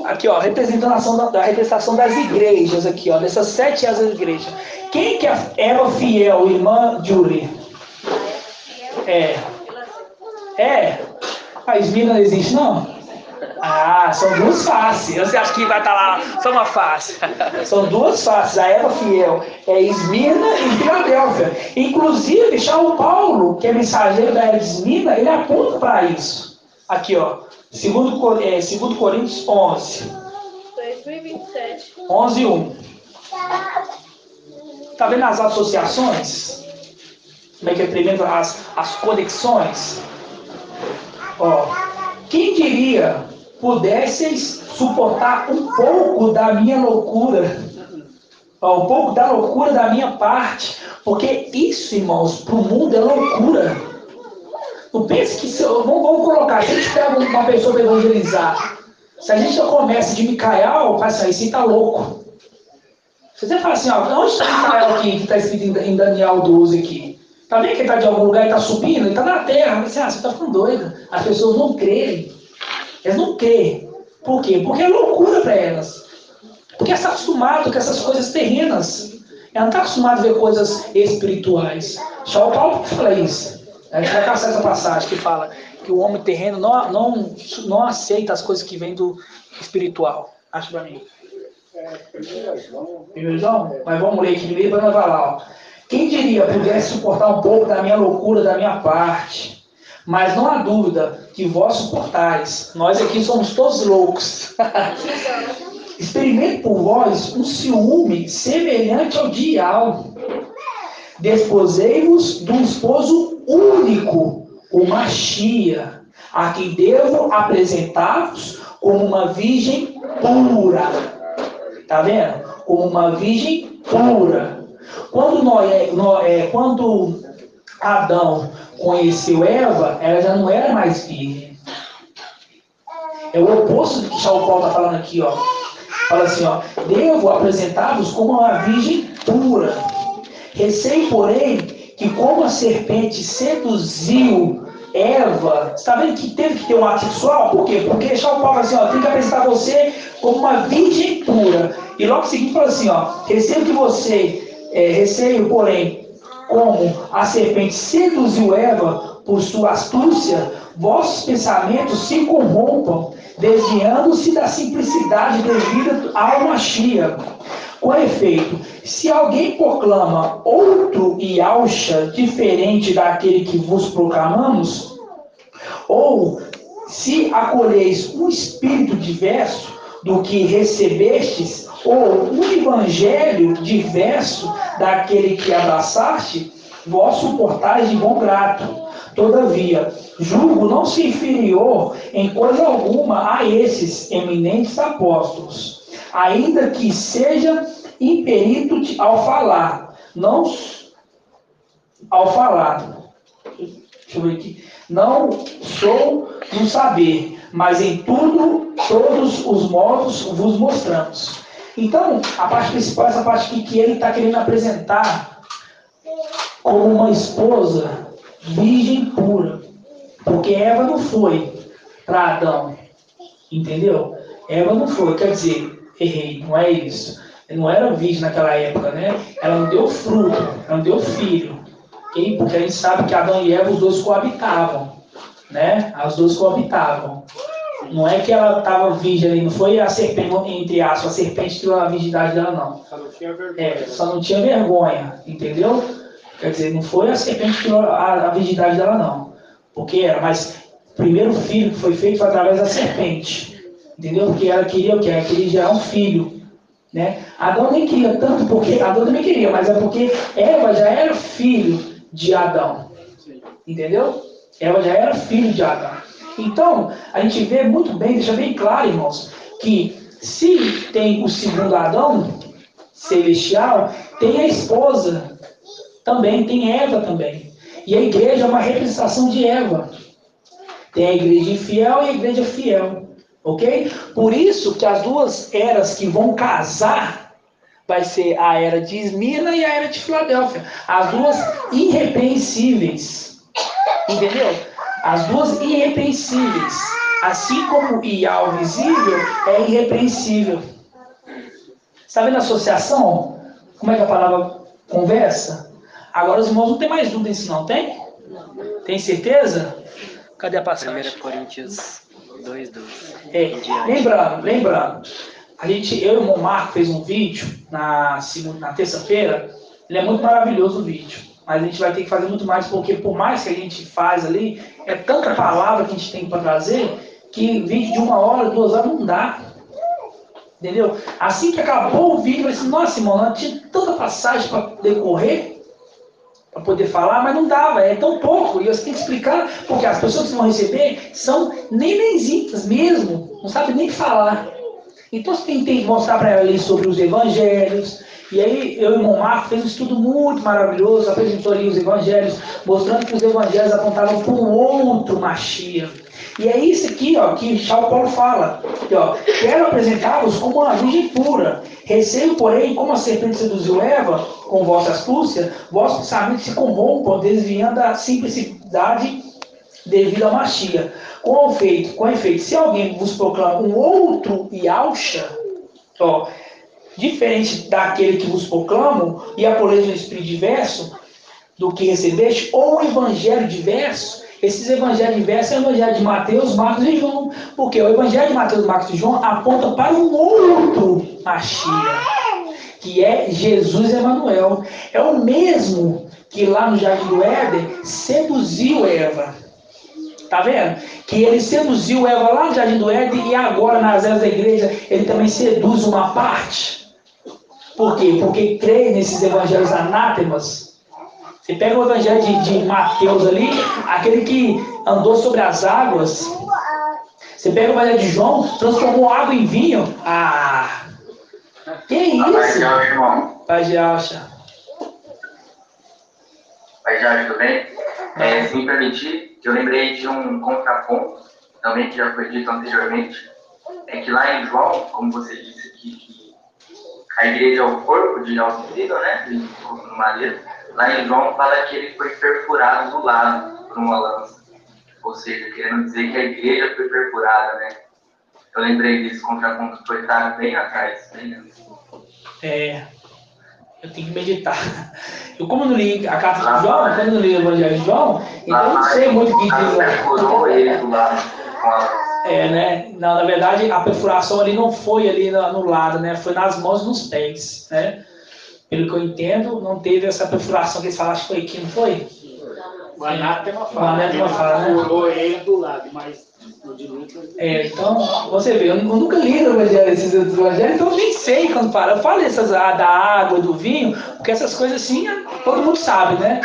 Aqui, ó, representação da representação das igrejas, aqui, ó, dessas 7 eras das igrejas. Quem que é a Eva fiel, irmã Julie? A Esmirna não existe, não? Ah, são duas faces. Você acha que vai estar lá só uma face? São duas faces. A Eva fiel é Esmirna e Filadélfia. Inclusive, São Paulo, que é mensageiro da era de Esmirna, ele aponta para isso. Aqui, ó. 2 Coríntios 11. 2027. 11:1. Tá vendo as associações? Como é que é tremendo as conexões? Ó. Quem diria pudesseis suportar um pouco da minha loucura, um pouco da loucura da minha parte, porque isso, irmãos, para o mundo é loucura. Não pense que, vamos colocar, se a gente pega uma pessoa para evangelizar, se a gente já começa de Micael, faz assim, esse está louco. Se você fala assim, ó, onde está Micael aqui, que está escrito em Daniel 12 aqui? Tá vendo que ele está de algum lugar e está subindo? Ele está na terra. Você está ficando doido. As pessoas não creem. Elas não creem. Por quê? Porque é loucura para elas. Porque elas estão acostumadas com essas coisas terrenas. Ela não está acostumada a ver coisas espirituais. Só o Paulo que fala isso. A gente vai caçar essa passagem que fala que o homem terreno não aceita as coisas que vêm do espiritual. Acho para mim. Primeiro João? Mas vamos ler aqui primeiro para nós falar, ó. Quem diria pudesse suportar um pouco da minha loucura, da minha parte? Mas não há dúvida que vós suportais. Nós aqui somos todos loucos. Experimente por vós um ciúme semelhante ao de Ial. Desposei-vos de um esposo único, o Machia, a quem devo apresentar-vos como uma virgem pura. Tá vendo? Como uma virgem pura. Quando quando Adão conheceu Eva, ela já não era mais virgem. É o oposto do que Paulo está falando aqui, ó. Fala assim, ó. Devo apresentá-vos como uma virgem pura. Receio, porém, que como a serpente seduziu Eva, você está vendo que teve que ter um ato sexual? Por quê? Porque deixar o Paulo assim, ó, tem que apresentar você como uma virgem pura. E logo em seguida fala assim, ó, receio, porém, como a serpente seduziu Eva por sua astúcia, vossos pensamentos se corrompam, desviando-se da simplicidade devida ao Mashiach. Com efeito, se alguém proclama outro Yahshua diferente daquele que vos proclamamos, ou se acolheis um espírito diverso do que recebestes, ou um evangelho diverso daquele que abraçaste, vós suportais de bom grato. Todavia, julgo não ser inferior em coisa alguma a esses eminentes apóstolos, ainda que seja imperito ao falar, deixa eu ver aqui, não sou no saber, mas em tudo, todos os modos vos mostramos. Então, a parte principal é essa parte aqui que ele está querendo apresentar como uma esposa virgem pura, porque Eva não foi para Adão, entendeu? Eva não foi, quer dizer, errei, não é isso. Não era virgem naquela época, né? Ela não deu fruto, ela não deu filho, okay? Porque a gente sabe que Adão e Eva, os dois coabitavam, né? Os dois coabitavam. Não é que ela estava virgem ali, não foi a serpente, entre aspas, a serpente tirou a virgindade dela, não. Só não tinha vergonha. Só não tinha vergonha, entendeu? Quer dizer, não foi a serpente que tirou a virgindade dela, não. Porque era, mas o primeiro filho que foi feito foi através da serpente. Entendeu? Porque ela queria o quê? Ela queria gerar um filho. Né? Adão nem queria tanto, porque Adão também queria, mas é porque Eva já era filho de Adão. Entendeu? Eva já era filho de Adão. Então, a gente vê muito bem, deixa bem claro, irmãos, que se tem o segundo Adão celestial, tem a esposa também, tem Eva também. E a igreja é uma representação de Eva. Tem a igreja infiel e a igreja fiel. Ok? Por isso que as duas eras que vão casar vai ser a era de Esmirna e a era de Filadélfia. As duas irrepreensíveis. Entendeu? As duas irrepreensíveis. Assim como o Ial visível é irrepreensível. Está vendo a associação? Como é que a palavra conversa? Agora os irmãos não tem mais dúvida nisso, não tem? Tem certeza? Cadê a passagem? 1 Coríntios 2:12. Lembrando, eu e o irmão Marco fez um vídeo na terça-feira. Ele é muito maravilhoso o vídeo, mas a gente vai ter que fazer muito mais, porque por mais que a gente faz ali, é tanta palavra que a gente tem para trazer, que vídeo de 1 hora, 2 horas não dá. Entendeu? Assim que acabou o vídeo, eu falei assim, nossa, irmão, não tinha tanta passagem para decorrer, para poder falar, mas não dava, é tão pouco, e você tem que explicar, porque as pessoas que vão receber são nenenzitas mesmo, não sabem nem falar. Então você tem que mostrar para ela ali sobre os evangelhos, e aí eu e o irmão Marco fez um estudo muito maravilhoso, apresentou ali os evangelhos, mostrando que os evangelhos apontavam para um outro Mashiach. E é isso aqui, ó, que São Paulo fala, que, ó, quero apresentá-los como uma virgem pura. Receio, porém, como a serpente seduziu Eva, com vossa astúcia, vossos pensamentos se corrompam, desviando da simplicidade devido ao Mashiach. Com efeito, se alguém vos proclama um outro Yahshua, ó, diferente daquele que vos proclamo, e apoleis um espírito diverso do que recebeste, ou um evangelho diverso, esses evangelhos diversos é o evangelho de Mateus, Marcos e João. Porque o evangelho de Mateus, Marcos e João aponta para um outro Mashiach, que é Jesus Emanuel. É o mesmo que lá no Jardim do Éden seduziu Eva. Tá vendo? Que ele seduziu Eva lá no Jardim do Éden e agora nas eras da igreja ele também seduz uma parte. Por quê? Porque crê nesses evangelhos anátemas. Você pega o evangelho de Mateus ali, aquele que andou sobre as águas. Você pega o evangelho de João, transformou água em vinho. Que isso? Pai Jorge, irmão. Pai Jorge. Pai Jorge, tudo bem? Se me permitir, eu lembrei de um contraponto, também que já foi dito anteriormente, é que lá em João, como você disse aqui, que a igreja é o corpo de Alcídio, né, no madeiro, lá em João fala que ele foi perfurado do lado por uma lança. Ou seja, querendo dizer que a igreja foi perfurada, né? Eu lembrei desse contraponto que foi estar bem atrás. Eu tenho que meditar. Eu, como não li a carta de João, quando eu não li o Evangelho de João, então eu não sei muito o que diz lá. Perfurou ele do lado com a lança. Né? Não, na verdade, a perfuração ali não foi ali no lado, né? Foi nas mãos e nos pés, né? Pelo que eu entendo, não teve essa perfuração que eles falaram, acho que foi aqui, não foi? O anátema O anátema fala, né? Perfurou ele do lado, mas o de Lucas... Então, você vê, eu nunca li no Evangelho, esses outros evangelhos, então eu nem sei quando fala. Eu falo da água, do vinho, porque essas coisas assim, todo mundo sabe, né?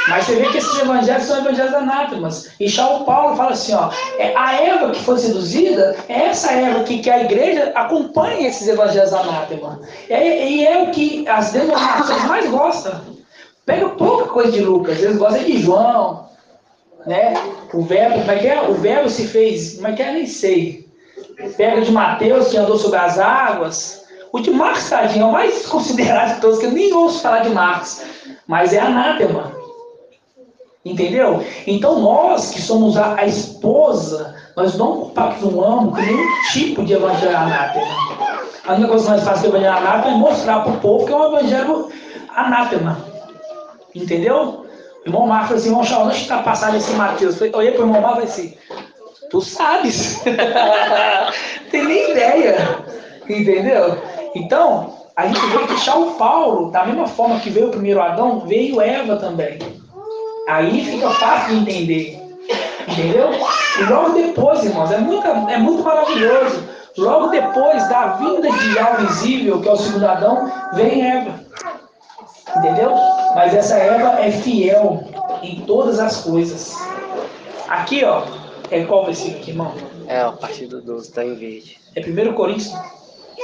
Mas você vê que esses evangelhos são evangelhos anátemas. E São Paulo fala assim, ó, a Eva que foi seduzida, é essa Eva que a igreja acompanha esses evangelhos anátemas. E é o que as denominações mais gostam. Pega pouca coisa de Lucas, eles gostam de João, né? O verbo, como é que é? O verbo se fez, como é que é? Nem sei. Pega de Mateus, que andou sobre as águas. O de Marcos, tadinho, é o mais considerado de todos, que eu nem ouço falar de Marcos. Mas é anátema. Entendeu? Então nós, que somos a esposa, nós não compactuamos com nenhum tipo de evangelho anátema. A única coisa que nós fazemos com o evangelho anátema é mostrar para o povo que é um evangelho anátema. Entendeu? O irmão Marcos falou assim, irmão Charles, onde está passando esse Mateus? Eu olhei para o irmão Marcos e falei assim, tu sabes? Tem nem ideia. Entendeu? Então, a gente vê que São Paulo, da mesma forma que veio o primeiro Adão, veio Eva também. Aí fica fácil de entender. Entendeu? E logo depois, irmãos, é muito maravilhoso. Logo depois da vinda de algo visível, que é o segundo Adão, vem Eva. Entendeu? Mas essa Eva é fiel em todas as coisas. Aqui, ó, qual versículo aqui, irmão? A partir do 12, tá em verde. É 1 Coríntios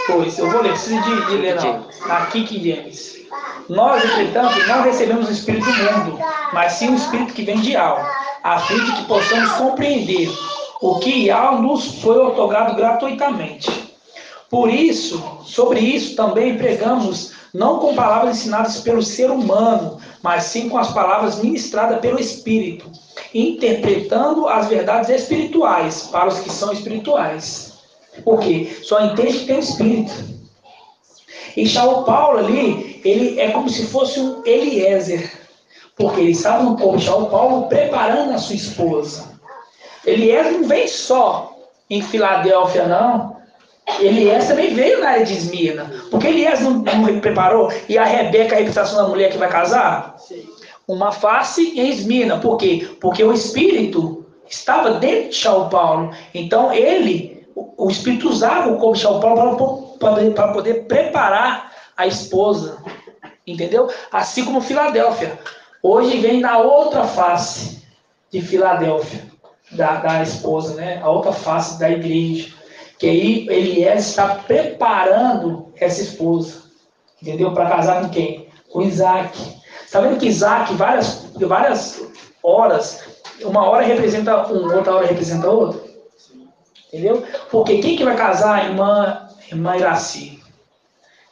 2. Eu vou ler, preciso de ler não. Aqui que James. Nós, entretanto, não recebemos o Espírito do mundo, mas sim o Espírito que vem de Yahweh, a fim de que possamos compreender o que Yahweh nos foi otorgado gratuitamente. Por isso, sobre isso também pregamos, não com palavras ensinadas pelo ser humano, mas sim com as palavras ministradas pelo Espírito, interpretando as verdades espirituais para os que são espirituais. Porque só entende que tem o Espírito. E São Paulo ali, ele é como se fosse um Eliezer, porque ele estava no povo de São Paulo preparando a sua esposa. Eliezer não vem só em Filadélfia, não. Eliezer também veio na área de Esmirna, porque Eliezer não preparou, e a Rebeca, a reputação da mulher que vai casar? Uma face em Esmirna. Por quê? Porque o Espírito estava dentro de São Paulo. Então o Espírito usava o corpo de São Paulo para poder preparar a esposa, entendeu? Assim como Filadélfia. Hoje vem na outra face de Filadélfia, da esposa, né? A outra face da igreja. Que aí Eliezer está preparando essa esposa, entendeu? Para casar com quem? Com Isaac. Está vendo que Isaac, várias horas, uma hora representa um, outra hora representa outro? Entendeu? Porque quem que vai casar? Irmã Iraci.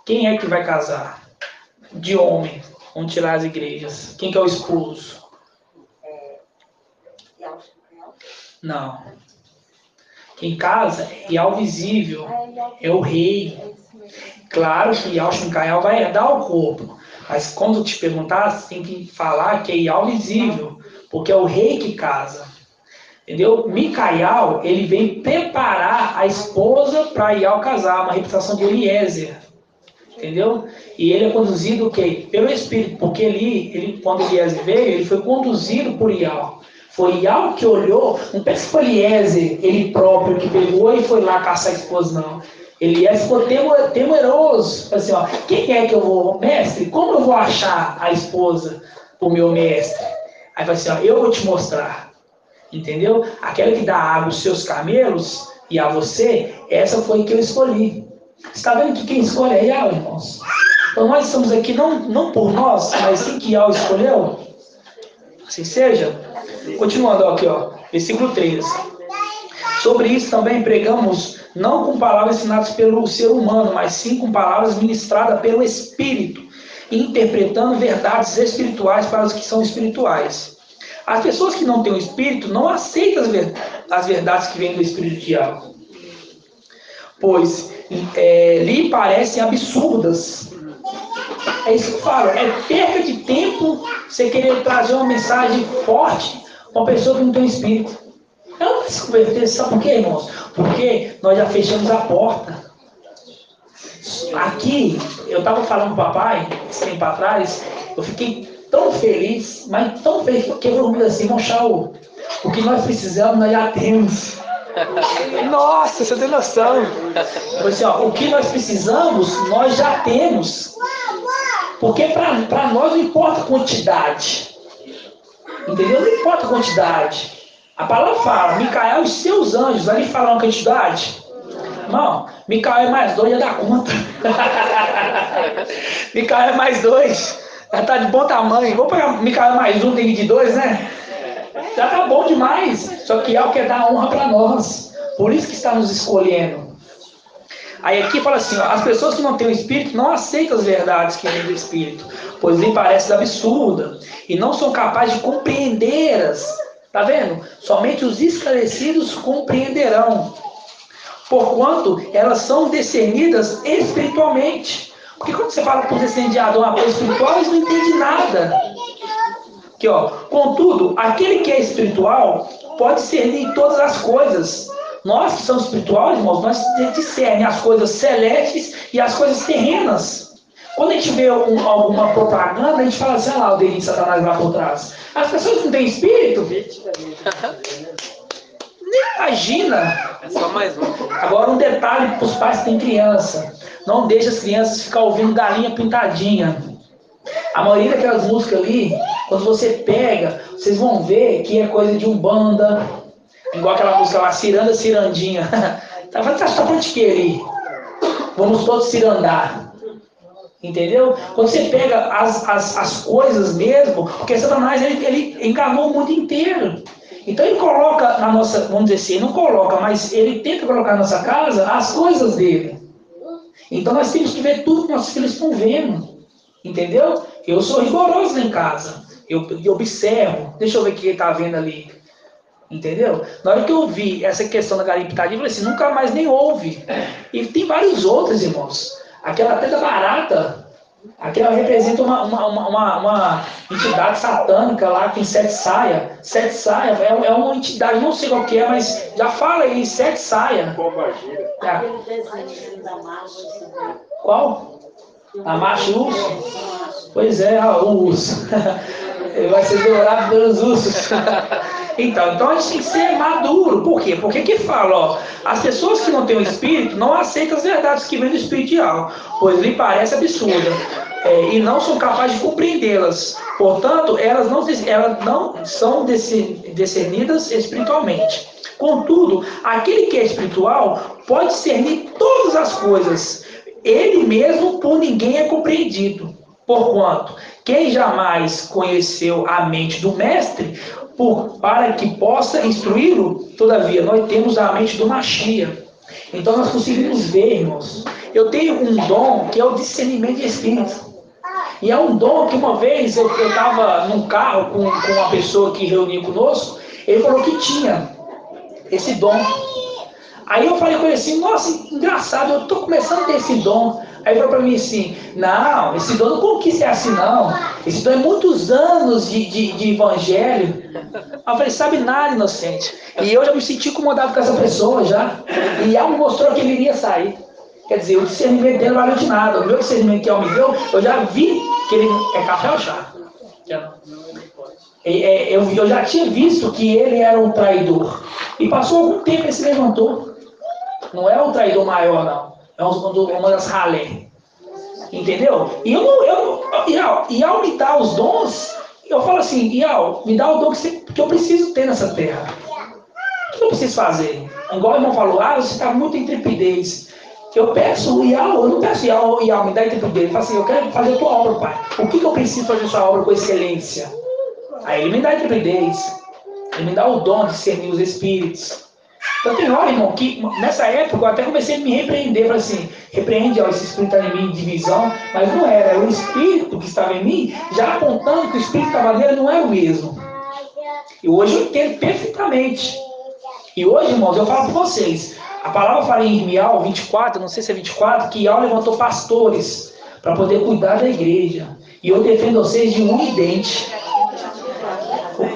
Quem é que vai casar? De homem. Vamos tirar as igrejas. Quem que é o esposo? Não. Quem casa é ao visível. É o rei. Claro que Yalshim Kael vai herdar o corpo. Mas quando te perguntar, você tem que falar que é Ial visível. Porque é o rei que casa. Entendeu? Micael, ele vem preparar a esposa para Ial casar, uma reputação de Eliezer. Entendeu? E ele é conduzido o quê? Pelo Espírito, porque ele quando Eliezer veio, ele foi conduzido por Ial. Foi Ial que olhou, não pensa que foi Eliezer, ele próprio, que pegou e foi lá caçar a esposa, não. Eliezer ficou temeroso. Assim, ó, quem é que eu vou? Mestre, como eu vou achar a esposa pro meu mestre? Aí vai assim, ó, eu vou te mostrar. Entendeu? Aquela que dá água aos seus camelos e a você, essa foi que eu escolhi. Você está vendo que quem escolhe é Yahweh, irmãos? Então nós estamos aqui não por nós, mas sim que Yahweh escolheu. Assim seja. Continuando aqui, ó, versículo 13. Sobre isso também pregamos, não com palavras ensinadas pelo ser humano, mas sim com palavras ministradas pelo Espírito, interpretando verdades espirituais para os que são espirituais. As pessoas que não têm o Espírito não aceitam as verdades que vêm do Espírito de Yahweh, pois lhe parecem absurdas. É isso que eu falo, é perca de tempo você querer trazer uma mensagem forte para uma pessoa que não tem o Espírito. Ela vai se converter, sabe por quê, irmãos? Porque nós já fechamos a porta. Aqui, eu estava falando para o papai, esse tempo atrás, eu fiquei tão feliz, mas tão feliz, porque eu falei assim, irmão Shaul, o que nós precisamos, nós já temos. Nossa, você tem noção. Assim, ó, o que nós precisamos, nós já temos. Porque para nós não importa a quantidade. Entendeu? Não importa a quantidade. A palavra fala, Micael e seus anjos, ali fala uma quantidade. Irmão, Micael é mais 2, já dá conta. Micael é mais 2, já está de bom tamanho. Vou pegar Micael mais 1, tem de 2, né? Já tá bom demais. Só que Yahweh quer dar honra para nós. Por isso que está nos escolhendo. Aí aqui fala assim, ó, as pessoas que não têm o Espírito não aceitam as verdades que vêm do Espírito, pois lhe parecem absurdas e não são capazes de compreendê-las. Tá vendo? Somente os esclarecidos compreenderão, porquanto elas são discernidas espiritualmente. Porque quando você fala para os descendentes de Adão uma coisa espiritual, eles não entendem nada. Aqui, ó, contudo, aquele que é espiritual pode discernir todas as coisas. Nós que somos espirituais, irmãos, nós discernem as coisas celestes e as coisas terrenas. Quando a gente vê alguma propaganda, a gente fala assim, olha lá o dedinho de Satanás lá por trás. As pessoas que não têm espírito, nem imagina. É só mais um. Agora um detalhe para os pais que têm criança. Não deixe as crianças ficar ouvindo galinha pintadinha. A maioria daquelas músicas ali, quando você pega, vocês vão ver que é coisa de umbanda, igual aquela música lá, Ciranda, Cirandinha. Tá falando de que ali? Vamos todos cirandar. Entendeu? Quando você pega as coisas mesmo, porque Satanás ele enganou o mundo inteiro. Então ele coloca na nossa, vamos dizer assim, não coloca, mas ele tenta colocar na nossa casa as coisas dele. Então nós temos que ver tudo que nossos filhos estão vendo. Entendeu? Eu sou rigoroso lá em casa. Eu observo. Deixa eu ver o que ele está vendo ali. Entendeu? Na hora que eu vi essa questão da galinha pintadinha, eu falei assim, nunca mais nem ouve. E tem vários outros, irmãos. Aquela teta barata, aquela representa uma entidade satânica lá, que tem 7 saias. 7 saias é uma entidade, não sei qual que é, mas já fala aí, 7 saias. Qual? A macho urso? Pois é, o urso. Ele vai ser devorado pelos ursos. Então a gente tem que ser maduro. Por quê? Porque que fala, ó, as pessoas que não têm o Espírito não aceitam as verdades que vêm do Espírito de Yahweh, pois lhe parece absurda, e não são capazes de compreendê-las. Portanto, elas não são discernidas espiritualmente. Contudo, aquele que é espiritual pode discernir todas as coisas. Ele mesmo por ninguém é compreendido. Porquanto, quem jamais conheceu a mente do mestre, para que possa instruí-lo, todavia, nós temos a mente do Mashiach. Então nós conseguimos ver, irmãos. Eu tenho um dom que é o discernimento de espírito. E é um dom que uma vez eu estava num carro com uma pessoa que reuniu conosco, ele falou que tinha esse dom. Aí eu falei com ele assim, nossa, engraçado, eu estou começando a ter esse dom. Aí ele falou para mim assim, não, esse dom não conquista assim não. Esse dom é muitos anos de evangelho. Aí eu falei, sabe nada, inocente. E eu já me senti incomodado com essa pessoa já. E ela me mostrou que ele iria sair. Quer dizer, o discernimento dele não valeu de nada. O meu discernimento que ela me deu, eu já vi que ele é café ou chá. Eu já tinha visto que ele era um traidor. E passou algum tempo ele se levantou. Não é um traidor maior, não. É uma das ralé. Entendeu? E ao me dar os dons, eu falo assim, Ial, me dá o dom que eu preciso ter nessa terra. O que eu preciso fazer? Igual o irmão falou, você está muito intrepidez. Eu peço o Ial, eu não peço Ial, me dá intrepidez. Ele fala assim, eu quero fazer a tua obra, pai. O que eu preciso fazer a sua obra com excelência? Aí ele me dá intrepidez. Ele me dá o dom de discernir os espíritos. Então tem hora, irmão, que nessa época eu até comecei a me repreender. Falei assim, repreende esse espírito em mim de divisão. Mas não era o espírito que estava em mim, já apontando que o espírito que estava nele não era o mesmo. E hoje eu entendo perfeitamente. E hoje, irmãos, eu falo para vocês. A palavra fala em Irmial 24, não sei se é 24, que Ial levantou pastores para poder cuidar da igreja. E eu defendo vocês de unidente.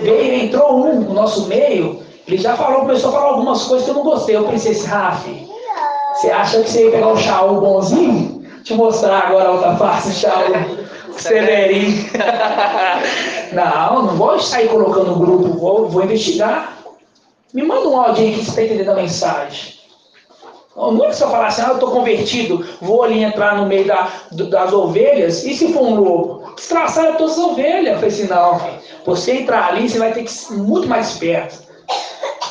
Entrou no nosso meio, ele já começou a falar algumas coisas que eu não gostei. Eu pensei assim, Rafi, você acha que você ia pegar o Shaul bonzinho? Deixa eu mostrar agora a outra face, Shaul Severinho. Não vou sair colocando no grupo, vou investigar. Me manda um áudio aí que você está entendendo a mensagem. Não é que se eu falar assim, eu estou convertido, vou ali entrar no meio das ovelhas, e se for um lobo? Destraçaram todas as ovelhas. Eu falei assim, não, filho, você entrar ali, você vai ter que ser muito mais esperto.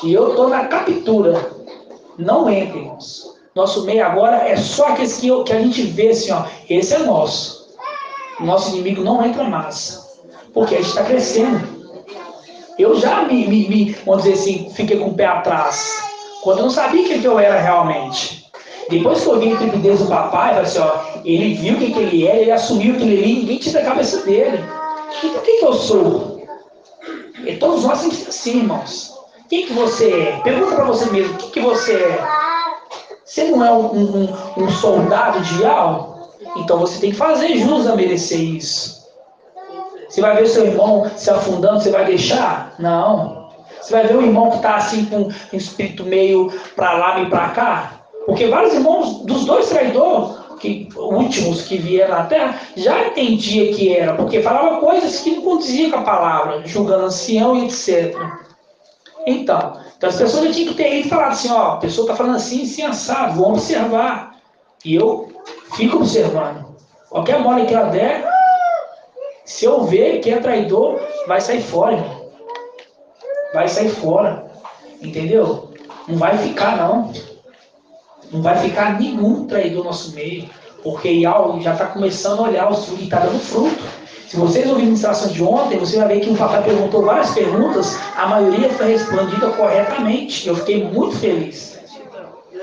E eu estou na captura. Não entre, irmãos. Nosso meio agora é só aqueles que a gente vê assim, ó, esse é nosso. Nosso inimigo não entra mais. Porque a gente está crescendo. Eu já vamos dizer assim, fiquei com o pé atrás. Quando eu não sabia quem que eu era realmente. Depois que eu vi a intrepidez do papai, eu falei assim, ó, ele viu o que ele era, ele assumiu que ele era, ninguém tira a cabeça dele. E por que eu sou? E todos nós temos que ser assim, irmãos. Quem que você é? Pergunta para você mesmo, o que você é? Você não é um soldado de Ial? Então você tem que fazer jus a merecer isso. Você vai ver seu irmão se afundando, você vai deixar? Não. Você vai ver o irmão que está assim com um espírito meio para lá, meio para cá. Porque vários irmãos dos dois traidores, últimos que vieram na Terra, já entendia que era. Porque falava coisas que não condiziam com a palavra, julgando ancião e etc. Então as pessoas já tinham que ter ido e falado assim, ó, a pessoa está falando assim, assim, assado, vou observar. E eu fico observando. Qualquer mole que ela der, se eu ver que é traidor, vai sair fora, irmão. Vai sair fora. Entendeu? Não vai ficar, não. Não vai ficar nenhum traidor no nosso meio. Porque Ial já está começando a olhar os frutos e está dando fruto. Se vocês ouvirem a ministração de ontem, você vai ver que o papai perguntou várias perguntas, a maioria foi respondida corretamente. Eu fiquei muito feliz.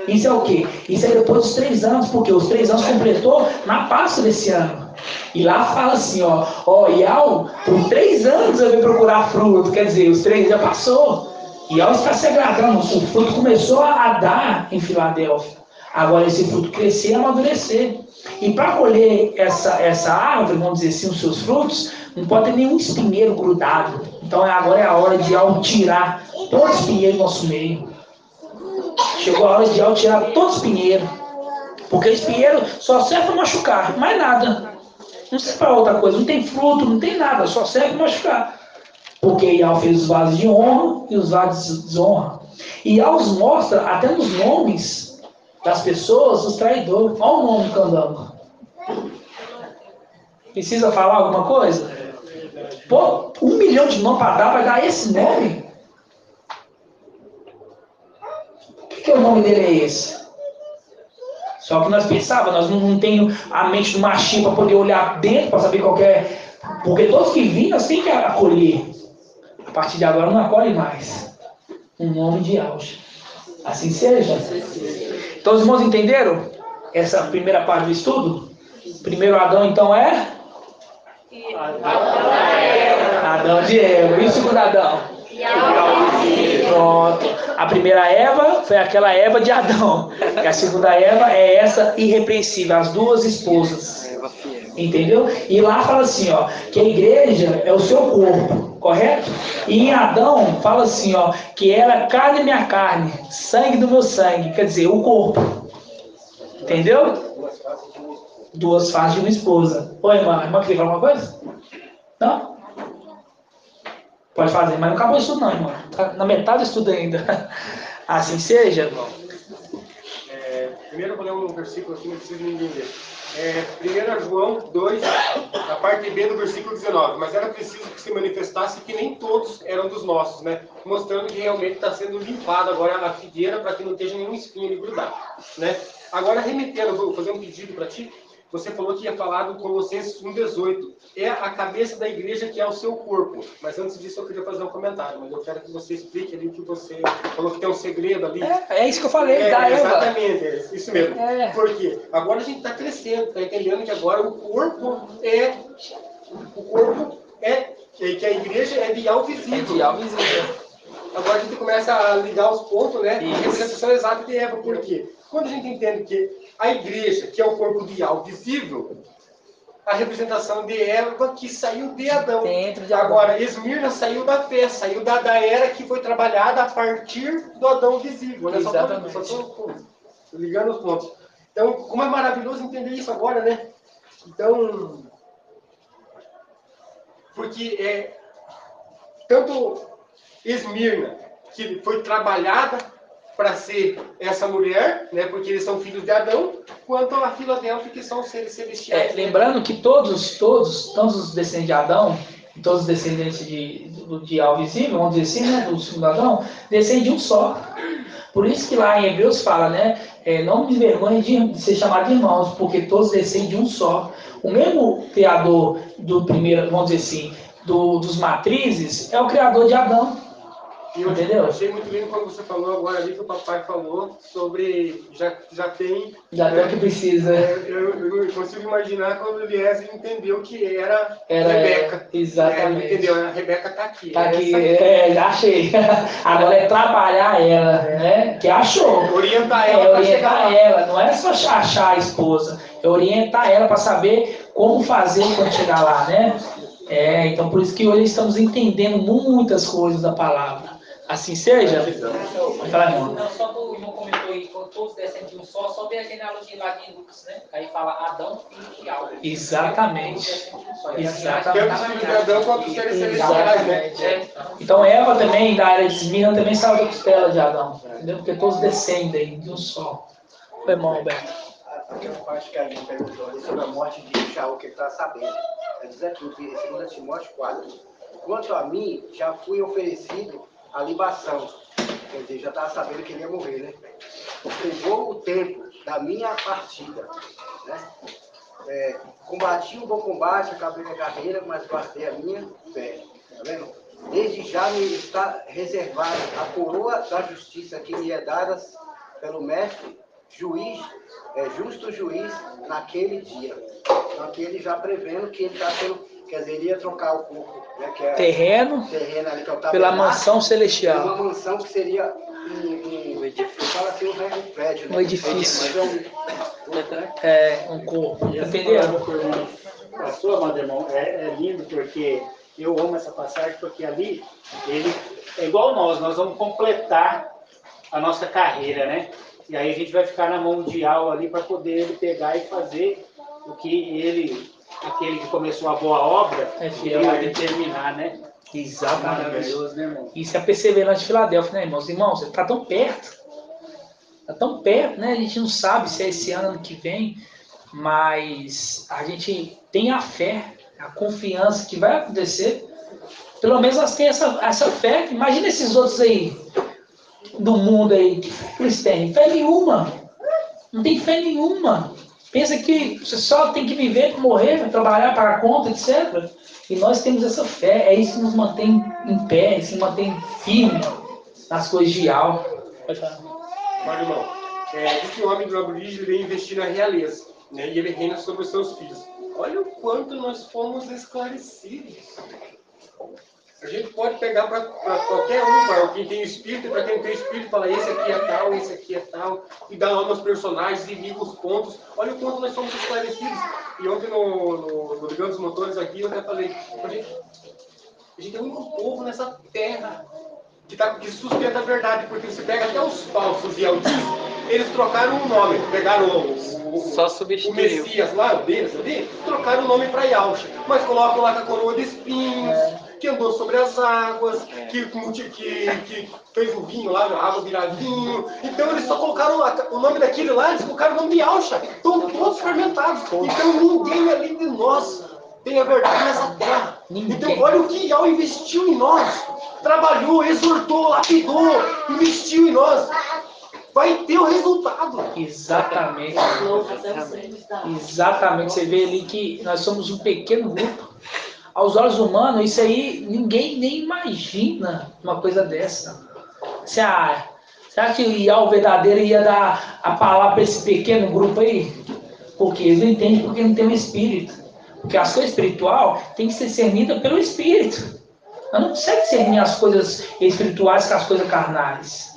Isso é o quê? Isso é depois dos 3 anos, porque os 3 anos completou na Páscoa desse ano. E lá fala assim, ó, Ial, por 3 anos eu vim procurar fruto, quer dizer, os 3 já passou. Ial está se agradando, o fruto começou a dar em Filadélfia. Agora esse fruto crescer e amadurecer. E para colher essa árvore, vamos dizer assim, os seus frutos, não pode ter nenhum espinheiro grudado. Então agora é a hora de Ial tirar todo espinheiro do nosso meio. Chegou a hora de Ial tirar todo espinheiro. Porque espinheiro só serve para machucar, mais nada. Não serve para outra coisa, não tem fruto, não tem nada, só serve para machucar. Porque Ial fez os vasos de honra e os vasos de desonra. E Ial mostra até nos nomes das pessoas, os traidores. Olha o nome candango. Precisa falar alguma coisa? Pô, 1 milhão de nomes para dar, vai dar esse nome? O que o nome dele é esse? Só que nós pensávamos, nós não temos a mente do machinho para poder olhar dentro, para saber qual que é. Porque todos que vêm, nós temos que acolher. A partir de agora não acolhe mais. Um nome de auge. Assim seja. Então os irmãos entenderam essa primeira parte do estudo? Primeiro Adão então é? Adão de Eva. E o segundo Adão? Pronto. A primeira Eva foi aquela Eva de Adão. E a segunda Eva é essa irrepreensível, as 2 esposas. Entendeu? E lá fala assim, ó, que a igreja é o seu corpo, correto? E em Adão fala assim, ó, que ela carne minha carne, sangue do meu sangue, quer dizer, o corpo. Entendeu? 2 faces de uma esposa. Oi, irmã, irmã queria falar alguma coisa? Não? Pode fazer, mas não acabou isso não, irmão. Tá na metade do estudo ainda. Assim seja, irmão. Primeiro eu vou ler um versículo aqui, não preciso me entender. 1 João 2, a parte B do versículo 19. Mas era preciso que se manifestasse que nem todos eram dos nossos, né? Mostrando que realmente está sendo limpada agora a figueira para que não esteja nenhum espinho ali grudado, né? Agora, remetendo, vou fazer um pedido para ti. Você falou que ia falar do Colossenses 1,18. É a cabeça da igreja que é o seu corpo. Mas antes disso eu queria fazer um comentário. Mas eu quero que você explique ali o que você falou que tem um segredo ali. É isso que eu falei, da Eva. Exatamente, é isso mesmo. É. Porque agora a gente está crescendo, está entendendo que agora o corpo que a igreja é de algo visível. É de algo visível. Agora a gente começa a ligar os pontos, né? A representação exata de Eva. Por quê? Quando a gente entende que a igreja, que é o corpo de algo visível, a representação de Eva que saiu de Adão. Dentro de Adão. Agora, Esmirna saiu da fé, saiu da era que foi trabalhada a partir do Adão visível. Né? Exatamente. Só tô ligando os pontos. Então, como é maravilhoso entender isso agora, né? Então, porque tanto Esmirna, que foi trabalhada para ser essa mulher, né, porque eles são filhos de Adão, quanto a Filadélfia, que são seres celestiais. Lembrando que todos os descendentes de Adão, todos os descendentes de algo visível, vamos dizer assim, né, do segundo Adão, descendem de um só. Por isso que lá em Hebreus fala, né, não me envergonhe de ser chamado de irmãos, porque todos descendem de um só. O mesmo criador do primeiro, vamos dizer assim, dos matrizes, é o criador de Adão. Eu achei muito lindo quando você falou agora ali que o papai falou sobre já tem o que precisa. Eu consigo imaginar quando o Eliezer entendeu que era Rebeca. Exatamente. Ele entendeu, a Rebeca está aqui. Está aqui, já achei. Agora é trabalhar ela, né? Que achou. Orientar ela para chegar lá. Ela, não é só achar a esposa, é orientar ela para saber como fazer quando chegar lá, né? Então por isso que hoje estamos entendendo muitas coisas da palavra. Assim seja? Vai falar, irmão. Não, só que o irmão comentou aí, quando todos descem de um só vê a genealogia lá de Lucas, né? Aí fala Adão, filho de Alva. Exatamente. Tanto de Adão quanto os seres celestiais, né? Então Eva também, da área de Esmirna, também saiu da costela de Adão. Entendeu? Porque todos descendem de um só. Foi, irmão Alberto. Aquela parte que a gente perguntou ali sobre a morte de Shaul, que ele está sabendo. Diz aqui, em 2 Timóteo 4. Quanto a mim, já fui oferecido a libação. Quer dizer, já estava sabendo que ele ia morrer, né? Chegou o tempo da minha partida, né? Combati o bom combate, acabei minha carreira, mas guardei a minha fé. Tá vendo? Desde já me está reservada a coroa da justiça que me é dada pelo mestre, justo juiz, naquele dia. Então aqui ele já prevendo que ele está sendo, quer dizer, ele ia trocar o corpo, né, que é terreno ali, que é o pela mansão celestial. Uma mansão que seria um edifício, fala assim, um prédio, né? Um edifício. Um corpo. Entendeu? A sua, amado irmão, é lindo porque eu amo essa passagem, porque ali ele é igual nós vamos completar a nossa carreira, né? E aí a gente vai ficar na mão mundial ali para poder ele pegar e fazer o que aquele que começou a boa obra, ele vai terminar, né? Exatamente. Maravilhoso, né, irmão? Isso é a perseverança de Filadélfia, né, irmãos? Irmãos, você está tão perto. Está tão perto, né? A gente não sabe se é esse ano que vem, mas a gente tem a fé, a confiança que vai acontecer. Pelo menos nós temos essa fé. Imagina esses outros aí do mundo aí, que fé que eles têm? Fé nenhuma. Não tem fé nenhuma. Pensa que você só tem que viver, morrer, trabalhar, pagar conta, etc. E nós temos essa fé. É isso que nos mantém em pé, isso que nos mantém firme nas coisas de alma. Pode falar. Mas, irmão, diz que o homem do aborígene ele vem investir na realeza, né? E ele reina sobre os seus filhos. Olha o quanto nós fomos esclarecidos. A gente pode pegar para qualquer um, para quem tem espírito, e para quem não tem espírito, falar esse aqui é tal, esse aqui é tal, e dar nome aos personagens, e liga os pontos. Olha o quanto nós somos esclarecidos. E ontem no Ligando os Motores aqui, eu até falei, a gente é o único povo nessa terra que sustenta a verdade, porque você pega até os falsos e altivos, eles trocaram o nome, pegaram o Messias lá, o deles ali, trocaram o nome para Yahshua, mas colocam lá com a coroa de espinhos, que andou sobre as águas, que fez o vinho lá, a água virar vinho. Então eles só colocaram o nome daquele lá, eles colocaram o nome de Yahshua. Estão todos fermentados. Então ninguém ali de nós tem a verdade nessa terra. Ninguém. Então, olha o que Yahweh investiu em nós. Trabalhou, exortou, lapidou, investiu em nós. Vai ter o resultado. Exatamente. Exatamente. Você vê ali que nós somos um pequeno grupo. Aos olhos humanos, isso aí, ninguém nem imagina uma coisa dessa. Será que o Yahweh verdadeiro ia dar a palavra para esse pequeno grupo aí? Porque eles não entendem porque não tem um espírito. Porque as coisas espiritual tem que ser discernida pelo espírito. Eu não consegue discernir as coisas espirituais com as coisas carnais.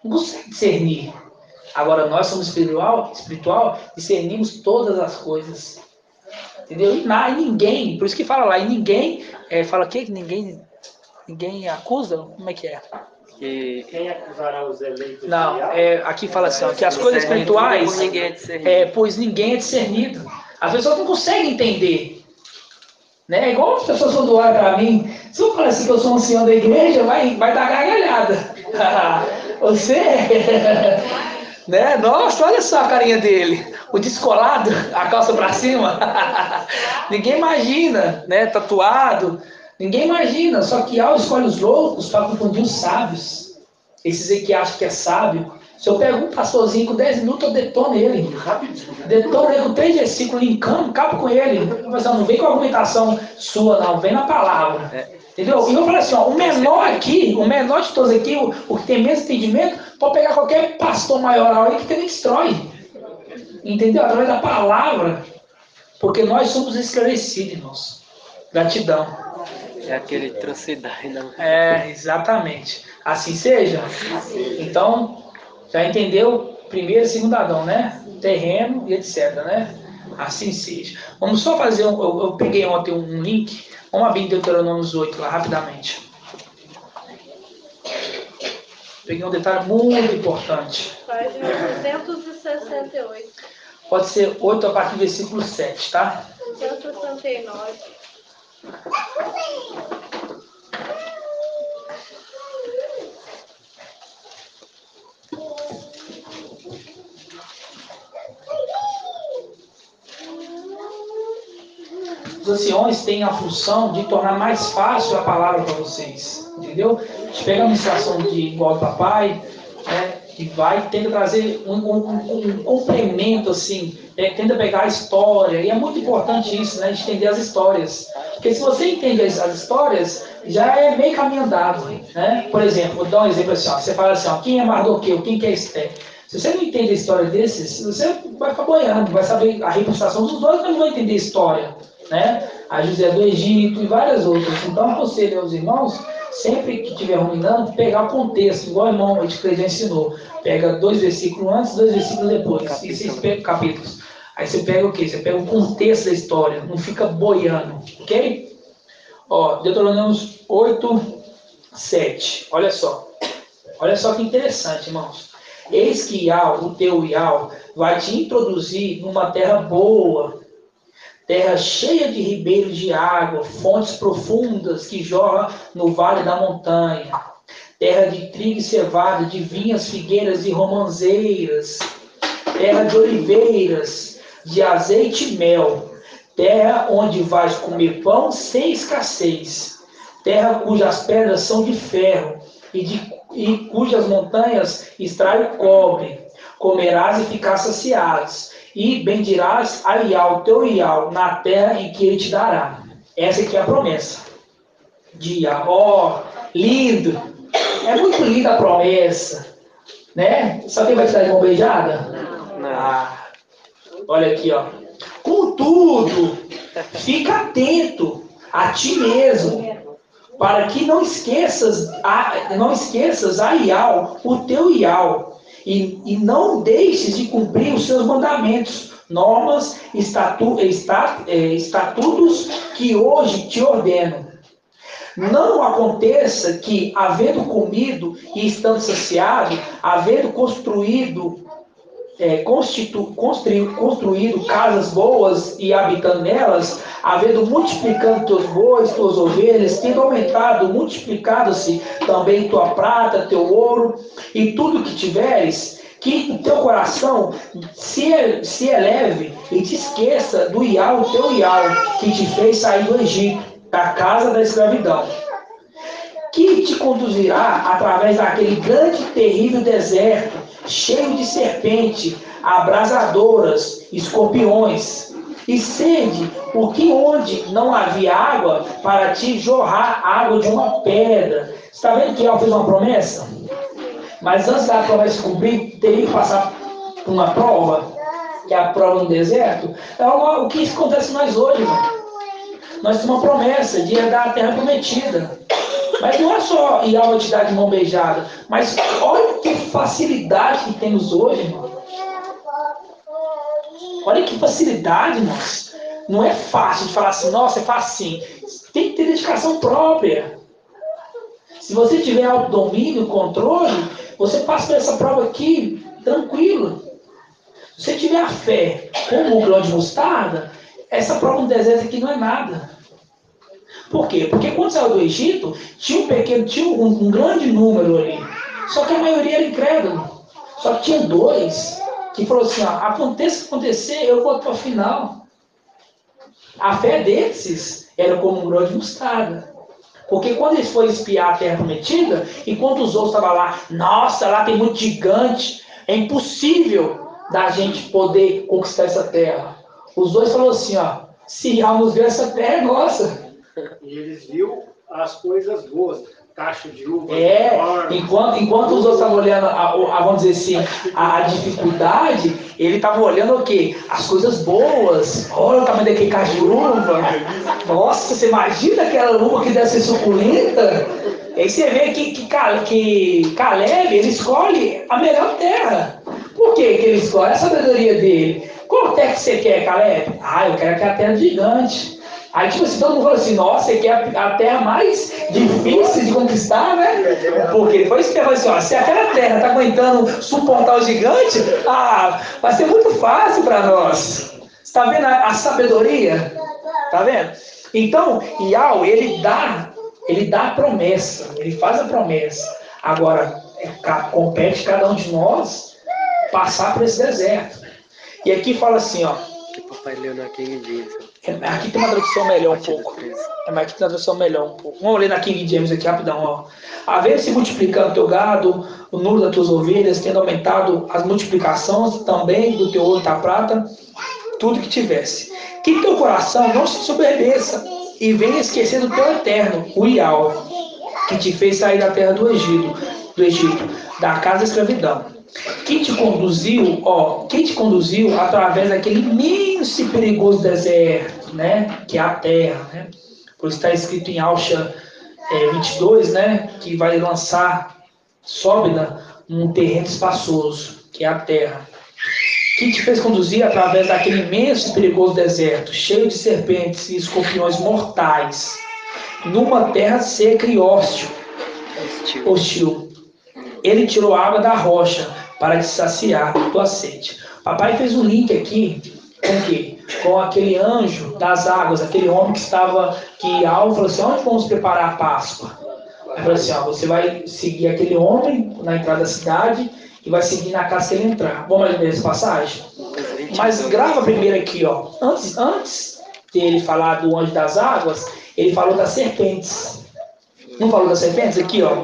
Não consegue discernir. Agora nós somos espiritual, discernimos todas as coisas. Entendeu? E ninguém, por isso que fala lá, e ninguém, fala que ninguém acusa? Como é que é? Quem acusará os eleitos? Não, aqui fala assim, ó, que as coisas espirituais, pois ninguém é discernido. As pessoas não conseguem entender. Né? Igual as pessoas quando olham para mim, se eu falar assim que eu sou um ancião da igreja, vai dar gargalhada. Você, né? Nossa, olha só a carinha dele. O descolado, a calça para cima. Ninguém imagina, né? Tatuado. Ninguém imagina. Só que Yahweh escolhe os loucos para confundir os sábios. Esses aí que acham que é sábio. Se eu pego um pastorzinho com 10 minutos, eu detono ele. Detono ele com 3 versículos, linkando, acabo com ele. Mas não vem com argumentação sua, não. Vem na palavra. Entendeu? E eu falo assim, ó, o menor de todos aqui, o que tem menos entendimento, pode pegar qualquer pastor maioral aí que também destrói. Entendeu? Através da palavra. Porque nós somos esclarecidos, irmãos. Gratidão. É aquele atrocidade, não. Exatamente. Assim seja. Então, já entendeu? Primeiro e segundo Adão, né? Terreno e etc, né? Assim seja. Vamos só fazer eu peguei ontem um link. Vamos abrir Deuteronômio 8 lá, rapidamente. Peguei um detalhe muito importante. Página 268. Pode ser 8 a partir do versículo 7, tá? 269. Os anciões têm a função de tornar mais fácil a palavra para vocês, entendeu? A gente pega a administração de igual papai, né, e vai tenta trazer um complemento assim, tenta pegar a história, e é muito importante isso, né, de entender as histórias, porque se você entende as histórias, já é meio caminho andado, né? Por exemplo, vou dar um exemplo assim, ó, você fala assim, ó, quem é Mardoqueu, quem que é Esther? Se você não entende a história desses, você vai ficar boiando, vai saber a representação dos dois, mas não vai entender a história. Né? A José do Egito e várias outras. Então, aconselho aos irmãos, sempre que estiver ruminando, pegar o contexto, igual o irmão Ediclei já ensinou. Pega 2 versículos antes, 2 versículos depois. E vocês pegam capítulos. Aí você pega o quê? Você pega o contexto da história, não fica boiando. Ok? Ó, Deuteronômio 8, 7. Olha só. Olha só que interessante, irmãos. Eis que Yahweh, o teu Yahweh, vai te introduzir numa terra boa, terra cheia de ribeiros de água, fontes profundas que jorram no vale da montanha, terra de trigo e cevada, de vinhas, figueiras e romãzeiras, terra de oliveiras, de azeite e mel, terra onde vais comer pão sem escassez, terra cujas pedras são de ferro e cujas montanhas extraem o cobre, comerás e ficarás saciados. E bendirás a Iau, teu Iau, na terra em que ele te dará. Essa aqui é a promessa. De Iau. Lindo. É muito linda a promessa. Né? Sabe quem vai te dar de mão beijada? Ah, olha aqui, ó. Contudo, fica atento a ti mesmo, para que não esqueças a Iau, o teu Iau. E não deixes de cumprir os seus mandamentos, normas, estatutos que hoje te ordeno. Não aconteça que, havendo comido e estando saciado, havendo construído casas boas e habitando nelas, havendo multiplicado teus bois, tuas ovelhas, tendo aumentado, multiplicado-se também tua prata, teu ouro, e tudo que tiveres, Que o teu coração se eleve e te esqueça do Iau, o teu Iau, que te fez sair do Egito, da casa da escravidão, que te conduzirá através daquele grande e terrível deserto, cheio de serpente, abrasadoras, escorpiões e sede, porque onde não havia água, para te jorrar água de uma pedra. Está vendo que Iau fez uma promessa? Mas antes da promessa se cumprir, teria que passar por uma prova, que é a prova no deserto. Então, o que acontece com nós hoje, irmão? Nós temos uma promessa de herdar a terra prometida. Mas não é só Iau vai te dar de mão beijada, mas olha que facilidade que temos hoje, irmão. Olha que facilidade, irmãos. Não é fácil de falar assim, nossa, é facinho. Tem que ter dedicação própria. Se você tiver autodomínio, controle, você passa por essa prova aqui, tranquilo. Se você tiver a fé como um grão de mostarda, essa prova no deserto aqui não é nada. Por quê? Porque quando saiu do Egito, tinha um grande número ali. Só que a maioria era incrédulo. Só que tinha 2 que falou assim, ó, aconteça o que acontecer, eu vou até o final. A fé desses era como um grão de mostarda. Porque quando eles foram espiar a terra prometida, enquanto os outros estavam lá, nossa, lá tem muito gigante, é impossível da gente poder conquistar essa terra. Os 2 falaram assim, ó, se Iau nos ver, essa terra é nossa. E eles viram as coisas boas, cacho de uva. Enquanto os outros estavam olhando, vamos dizer assim, a dificuldade, ele estava olhando o quê? As coisas boas. Olha o tamanho daquele cacho de uva. Nossa, você imagina aquela uva que deve ser suculenta? Aí você vê que Caleb, ele escolhe a melhor terra. Por que ele escolhe? É a sabedoria dele. Qual terra que você quer, Caleb? Eu quero aquela terra gigante. Aí, tipo assim, todo mundo falou assim, nossa, você quer a terra mais difícil de conquistar, né? Porque ele foi esperar assim, ó, se aquela terra está aguentando suportar o gigante, vai ser muito fácil para nós. Está vendo a sabedoria? Está vendo? Então, Iau, ele dá a promessa, ele faz a promessa. Agora, compete cada um de nós passar por esse deserto. E aqui fala assim, ó. Que papai leu na King James. Aqui tem uma tradução melhor um pouco. Mas aqui tem uma tradução melhor um pouco. Vamos ler na King James aqui rapidão, ó. Havendo-se multiplicando o teu gado, o número das tuas ovelhas, tendo aumentado as multiplicações também do teu ouro e da prata, tudo que tivesse. Que teu coração não se soberbeça e venha esquecer do teu eterno, o Iau, que te fez sair da terra do Egito, da casa da escravidão. Quem te conduziu através daquele imenso e perigoso deserto, né? Que é a terra, né? Por isso está escrito em Alcha 22, né? Que vai lançar Sóbida num terreno espaçoso, que é a terra. Quem te fez conduzir através daquele imenso e perigoso deserto, cheio de serpentes e escorpiões mortais, numa terra seca e hostil. Ele tirou a água da rocha para te saciar tua sede. Papai fez um link aqui com o quê? Com aquele anjo das águas, aquele homem que Iau falou assim, onde vamos preparar a Páscoa? Aí falou assim, você vai seguir aquele homem na entrada da cidade e vai seguir na casa que ele entrar. Vamos ler essa passagem? Mas grava primeiro aqui, ó. Antes de ele falar do anjo das águas, ele falou das serpentes. Não falou das serpentes aqui, ó?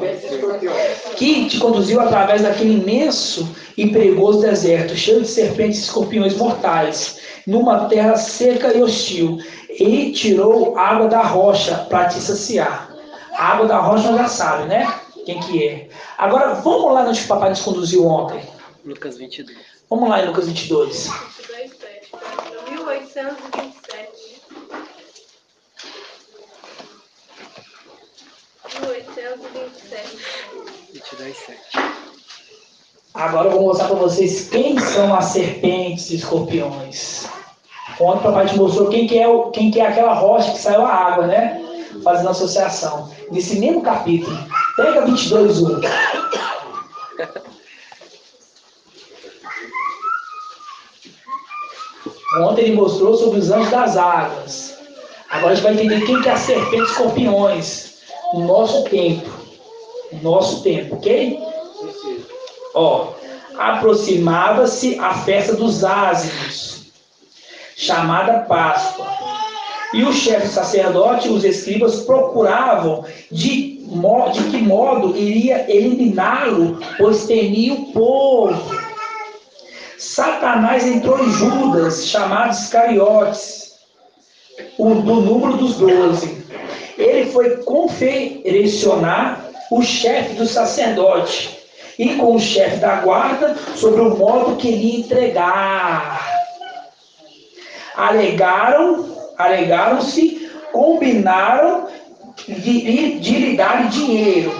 Que te conduziu através daquele imenso e perigoso deserto, cheio de serpentes e escorpiões mortais, numa terra seca e hostil, e tirou água da rocha para te saciar. A água da rocha nós já sabe, né? Quem que é? Agora, vamos lá onde o papai nos conduziu ontem. Lucas 22. Vamos lá em Lucas 22. 1827. 22:7. Agora eu vou mostrar para vocês quem são as serpentes e escorpiões. Ontem o papai te mostrou quem que é aquela rocha que saiu a água, né? Fazendo associação. Nesse mesmo capítulo. Pega 22:1. Ontem ele mostrou sobre os anjos das águas. Agora a gente vai entender quem que é a serpente e escorpiões. No nosso tempo. No nosso tempo, ok? Ó, aproximava-se a festa dos ázimos, chamada Páscoa. E o chefe sacerdote e os escribas procuravam de que modo iria eliminá-lo, pois temia o povo. Satanás entrou em Judas, chamado Iscariotes, do número dos 12. Ele foi conferenciar o chefe do sacerdote e com o chefe da guarda sobre o modo que ele entregar. Alegaram-se, combinaram de lhe dar dinheiro.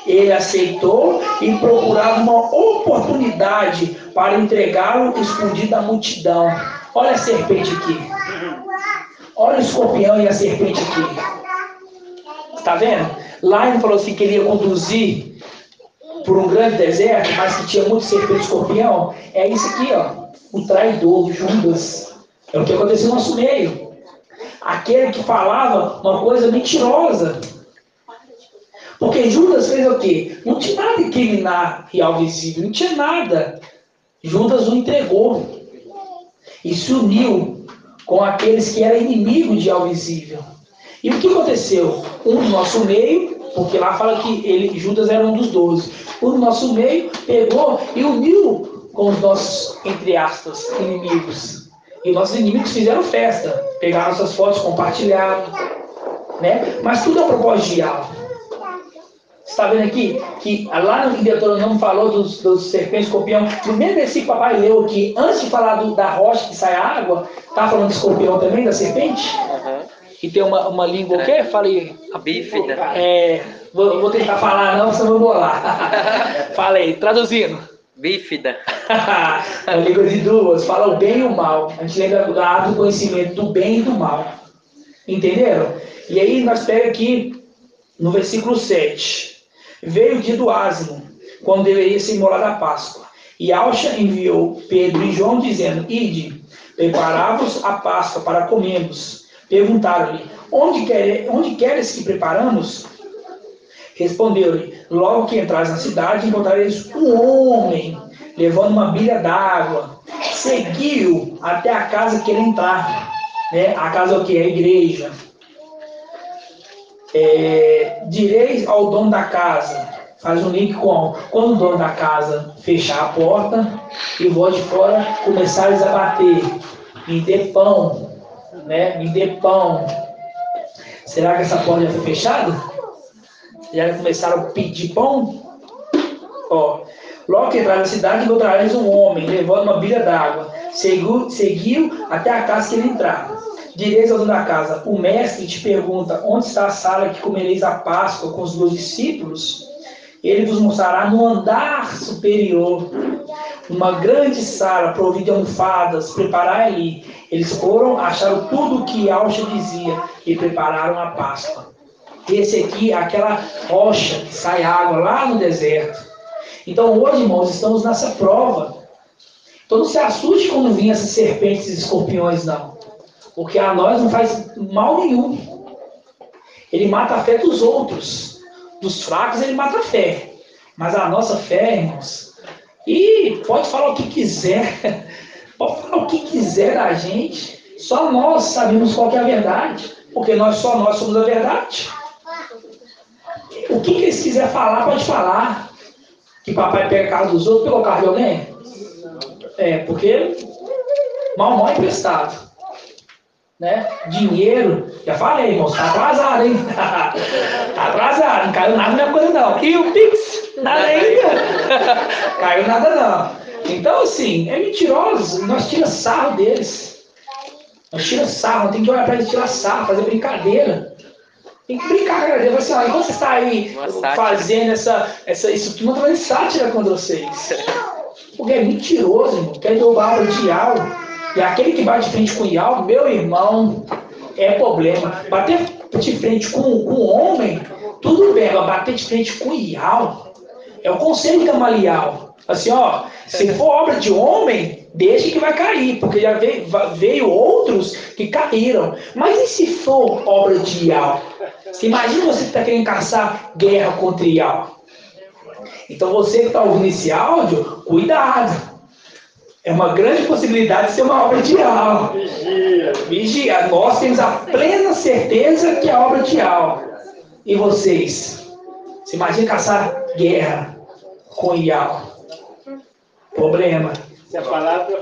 Ele aceitou e procurava uma oportunidade para entregá-lo escondido da multidão. Olha a serpente aqui. Olha o escorpião e a serpente aqui. Está vendo? Lá ele falou assim que ele ia conduzir por um grande deserto, mas que tinha muito serpente e escorpião. É isso aqui, ó. O traidor, Judas. É o que aconteceu no nosso meio. Aquele que falava uma coisa mentirosa. Porque Judas fez o quê? Não tinha nada de criminal real visível, não tinha nada. Judas o entregou. E se uniu com aqueles que eram inimigos de algo visível. E o que aconteceu? Um do nosso meio, porque lá fala que Judas era um dos 12. Um do nosso meio pegou e uniu com os nossos, entre aspas, inimigos. E nossos inimigos fizeram festa. Pegaram nossas fotos, compartilharam. Né? Mas tudo é um propósito de algo. Você está vendo aqui que lá no Deuteronômio falou dos serpentes, escorpião. No mesmo versículo que o papai leu aqui, antes de falar da rocha que sai a água, está falando de escorpião também, da serpente? Uhum. E tem uma língua o quê? Falei. A bífida. Vou tentar falar, não, senão eu vou bolar. Falei, traduzindo. Bífida. A língua de duas, fala o bem e o mal. A gente lembra do conhecimento do bem e do mal. Entenderam? E aí nós pegamos aqui no versículo 7. Veio o dia do ázimo, quando deveria ser imolada a Páscoa. E Alcha enviou Pedro e João, dizendo: Ide, preparai-vos a Páscoa para comermos. Perguntaram-lhe: onde queres que preparamos? Respondeu-lhe: logo que entrais na cidade, encontrareis um homem levando uma bilha d'água. Seguiu até a casa que ele entrar. Né? A casa é o que? A igreja. Direis ao dono da casa, faz um link com quando o dono da casa fechar a porta e vós de fora começares a bater, me dê pão, né? Me dê pão. Será que essa porta já foi fechada? Já começaram a pedir pão? Ó, logo que entrar na cidade, encontrareis um homem levando uma bilha d'água. Seguiu até a casa que ele entrar. Direis ao dono da casa: o mestre te pergunta: onde está a sala que comereis a Páscoa com os meus discípulos? Ele vos mostrará no andar superior uma grande sala provida de almofadas. Preparai ali. Eles foram, acharam tudo o que Alcha dizia e prepararam a Páscoa. Esse aqui é aquela rocha que sai água lá no deserto. Então hoje, irmãos, estamos nessa prova. Então não se assuste quando vir essas serpentes e escorpiões, não. Porque a nós não faz mal nenhum. Ele mata a fé dos outros. Dos fracos ele mata a fé. Mas a nossa fé, irmãos, e pode falar o que quiser. Pode falar o que quiser da gente. Só nós sabemos qual que é a verdade. Porque só nós somos a verdade. O que eles quiserem falar, pode falar. Que papai pega a casa dos outros pelo carro de alguém? Porque mal é emprestado. Né? Dinheiro, já falei, irmão, tá atrasado, hein? Tá atrasado, não caiu nada na minha coisa, não. E o Pix? Nada ainda. Caiu nada, não. Então, assim, é mentiroso. Nós tiramos sarro deles. Nós tiramos sarro, tem que olhar pra eles tirar sarro, fazer brincadeira. Tem que brincar com eles. Assim, enquanto você está aí fazendo isso tudo, não vai sátira contra vocês. Porque é mentiroso, irmão. Quer derrubar a obra de algo. E aquele que bate de frente com o Ial, meu irmão, é problema. Bater de frente com um homem, tudo bem. Agora, bater de frente com o Ial, é o conselho de Gamaliel. Assim, ó, se for obra de homem, deixa que vai cair. Porque já veio outros que caíram. Mas e se for obra de Ial? Você imagina você que está querendo caçar guerra contra Ial? Então você que está ouvindo esse áudio, cuidado. É uma grande possibilidade de ser uma obra de Yahweh. Vigia. Vigia. Nós temos a plena certeza que é obra de Yahweh. E vocês? Você imagina caçar guerra com Yahweh? Problema. Se a palavra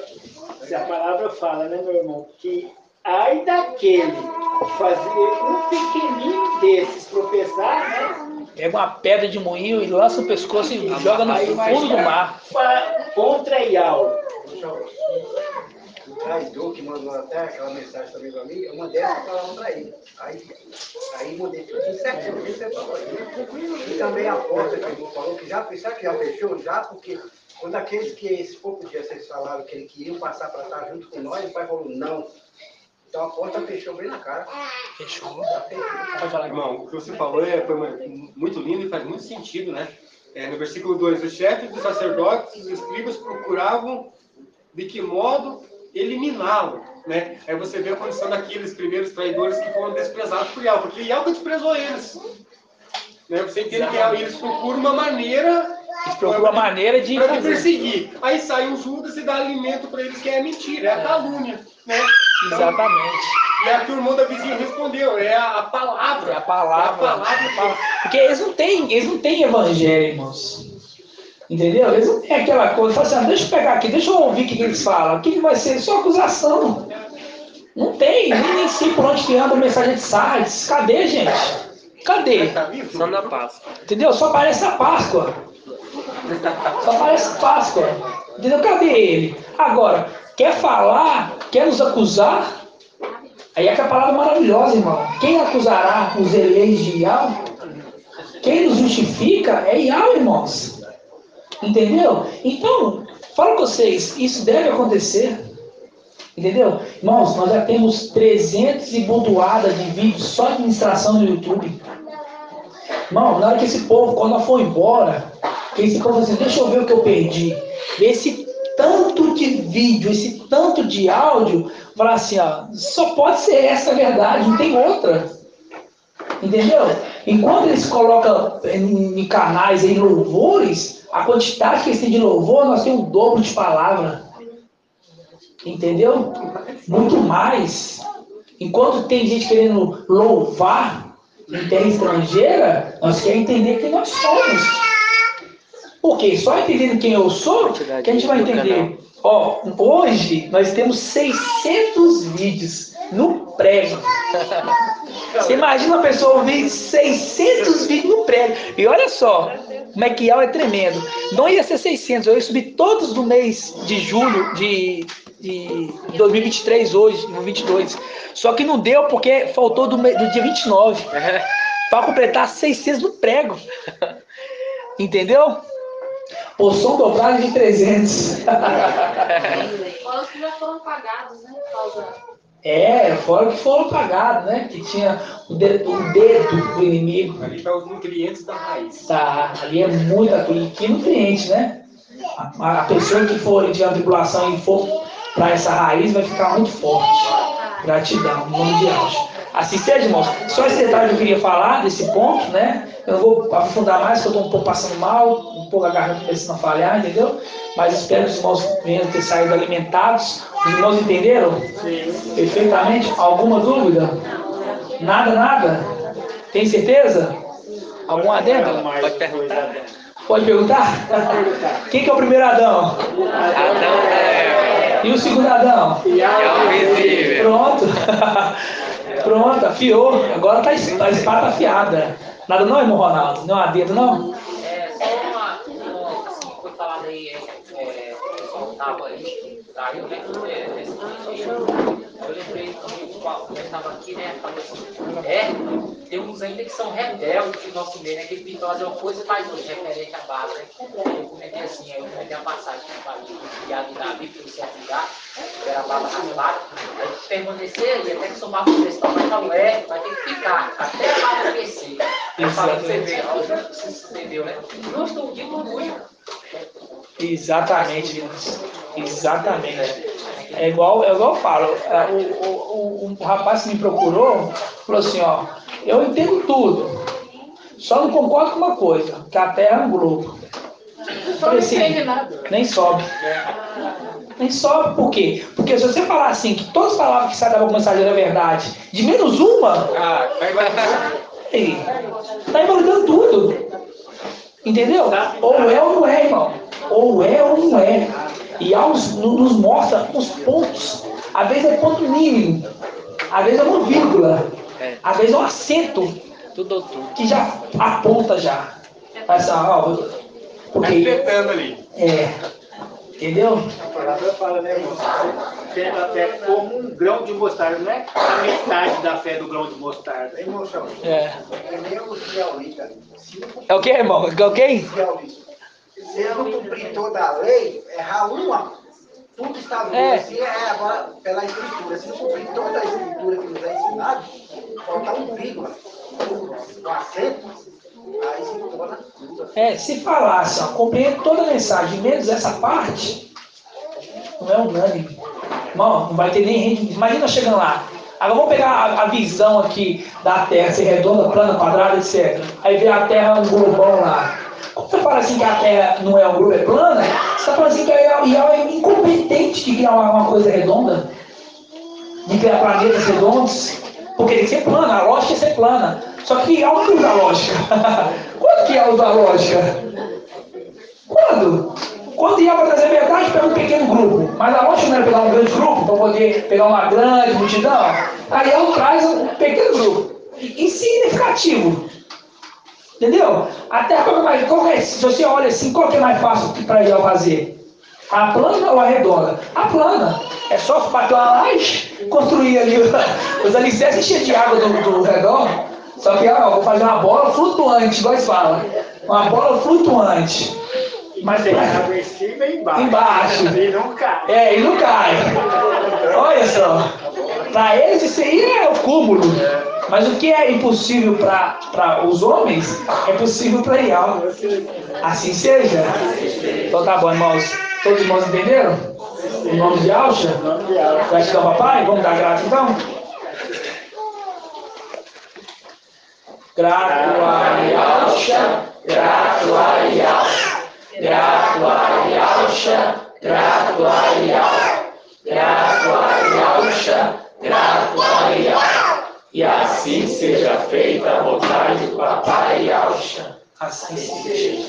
fala, né, meu irmão, que ai daquele fazer um pequenino desses tropeçar, né? Pega uma pedra de moinho e lança o pescoço e joga no fundo do mar. Contra Yahweh. O traidor que mandou até aquela mensagem também para mim, eu mandei essa palavra para ele. Aí mudei tudo certinho, o que você falou. E também a porta que ele falou, que já fechou, já, porque quando aqueles que esse pouco dia vocês falaram que eles queriam passar para estar junto com nós, o pai falou não. Então a porta fechou bem na cara. Fechou. Pode falar, irmão. O que você falou foi muito lindo e faz muito sentido, né? No versículo 2, os chefes dos sacerdotes e os escribas procuravam de que modo eliminá-lo, né? Aí você vê a condição daqueles primeiros traidores que foram desprezados por Yahweh, porque Yahweh desprezou eles. Né? Você entende que eles procuram uma maneira... Eles procuram uma maneira de perseguir. Aí sai um Judas e dá alimento para eles, que é mentira, é a calúnia, né? Então, exatamente. E a que o irmão da vizinha respondeu, é a palavra. É a palavra. Porque eles não têm evangelho, irmãos. Entendeu? Eles não têm aquela coisa, fala assim, deixa eu pegar aqui, deixa eu ouvir o que eles falam. O que vai ser? Só acusação. Não tem, nem sei por onde que anda a mensagem de sites. Cadê, gente? Cadê? Só na Páscoa. Entendeu? Só aparece a Páscoa. Só aparece Páscoa. Entendeu? Cadê ele? Agora, quer falar, quer nos acusar? Aí é que a palavra é maravilhosa, irmão. Quem acusará os eleitos de Yahweh? Quem nos justifica é Yahweh, irmãos. Entendeu? Então, falo com vocês, isso deve acontecer. Entendeu? Irmãos, nós já temos 300 e budoada de vídeos só de administração no YouTube. Irmão, na hora que esse povo, quando nós for embora, que esse povo assim, deixa eu ver o que eu perdi. Esse tanto de vídeo, esse tanto de áudio, falar assim, ó, só pode ser essa a verdade, não tem outra. Entendeu? Enquanto eles colocam em canais aí louvores, a quantidade que eles têm de louvor, nós temos o dobro de palavra. Entendeu? Muito mais. Enquanto tem gente querendo louvar em terra estrangeira, nós queremos entender quem nós somos. Porque só entendendo quem eu sou, que a gente vai entender. Ó, hoje nós temos 600 vídeos no prego. Você imagina uma pessoa ouvir 600 vídeos no prego. E olha só, como é que é tremendo. Não ia ser 600, eu ia subir todos no mês de julho de 2023 hoje, no 22. Só que não deu porque faltou do dia 29. Para completar 600 no prego. Entendeu? Porção dobrada de 300. Fora os que já foram pagados, né? Fora que foram pagados, né? Que tinha o dedo do inimigo. Ali está os nutrientes da raiz. Tá, ali é muita coisa. Que nutriente, né? A pessoa que for de uma tribulação e for para essa raiz vai ficar muito forte. Gratidão, em nome de Deus. Assim seja, irmãos. Só esse detalhe que eu queria falar desse ponto, né? Eu não vou aprofundar mais, porque eu estou um pouco passando mal, um pouco a garganta começando a falhar, entendeu? Mas espero que os irmãos venham ter saído alimentados. Os irmãos entenderam? Sim. Perfeitamente? Alguma dúvida? Nada? Tem certeza? Algum adendo? Pode perguntar. Pode perguntar? Quem que é o primeiro Adão? Adão é. E o segundo Adão? É o Pronto. Pronto, afiou. Agora a espada tá afiada. Nada não, irmão Ronaldo? Não há dedo, não? Só uma assim, foi falado aí, o pessoal estava aí, saiu, né? Eu lembrei que quando ele estava aqui, né? Falou assim, tem uns ainda que são rebeldes do nosso meio, né? Que tentam fazer uma coisa e faz outra, referente à base, né? Eu comentei assim, eu comentei a passagem que falei, criado em Davi, pelo certo lugar, que era a barba raspada, aí permanecer e até que somar com o cristão, mas falou, vai ter que ficar, até a barba crescer. Eu falo pra você ver, você entendeu, né? Não estou dito muito. Exatamente, irmãos. Exatamente. É igual eu falo. O rapaz que me procurou falou assim, ó, eu entendo tudo. Só não concordo com uma coisa, que a Terra é um globo. Falei assim, nem sobe. Nem sobe, por quê? Porque se você falar assim, que todas as palavras que saem da boca do mensageiro é verdade, de menos uma, tá invalidando tudo. Entendeu? Ou é ou não é, irmão. Ou é ou não é. E nos mostra os pontos. Às vezes é ponto mínimo. Às vezes é uma vírgula. Às vezes é um acento. Tudo. Que já aponta já. Porque, Respetando ali. Entendeu? A palavra fala, né, irmão? Tendo a fé como um grão de mostarda, não é a metade da fé do grão de mostarda. É emoção. É. É nem os israelitas. É o que, irmão? É o que? Se eu não cumprir toda a lei, errar uma, tudo está bom. Assim agora pela escritura. Se não cumprir toda a escritura que nos é ensinado, faltar um vírgula, um acento, aí se torna tudo. Se falasse, compreendo toda a mensagem, menos essa parte, não é unânime. Irmão, não vai ter nem rende. Imagina chegando lá. Agora vamos pegar a visão aqui da Terra, ser redonda, plana, quadrada, etc. Aí vê a Terra um globão lá. Como você fala assim que a Terra não é um globo, é plana? Você está falando assim que ela é incompetente de criar uma coisa redonda? De criar planetas redondos? Porque tem que ser plana, a lógica é ser plana. Só que aonde usa a lógica? Quando que ela usa a lógica? Quando? Quando ia para trazer verdade, pega um pequeno grupo. Mas a lógica não era pegar um grande grupo para poder pegar uma grande multidão. Aí ela traz um pequeno grupo. Insignificativo. Entendeu? Até se você olha assim, qual que é mais fácil para ela fazer? A plana ou a redonda? A plana. É só bater uma laje, construir ali os alicerces cheios de água do redor. Só que vou fazer uma bola flutuante, igual eles falam. Uma bola flutuante. Mas tem água em cima e embaixo. Embaixo. E não cai. E não cai. Olha só. Para eles isso aí é o cúmulo. Mas o que é impossível para os homens, é possível para Yahweh. Assim seja. Então tá bom, irmãos. Todos os irmãos entenderam? Em nome de Yahshua? Gratidão, papai? Vamos dar graça então? Grato a Yahshua, grato a Yahshua, grato a Yahshua, grato a Yahshua, grato a Yahshua, grato a Yahshua. E assim seja feita a vontade do papai Yahshua. Assim seja.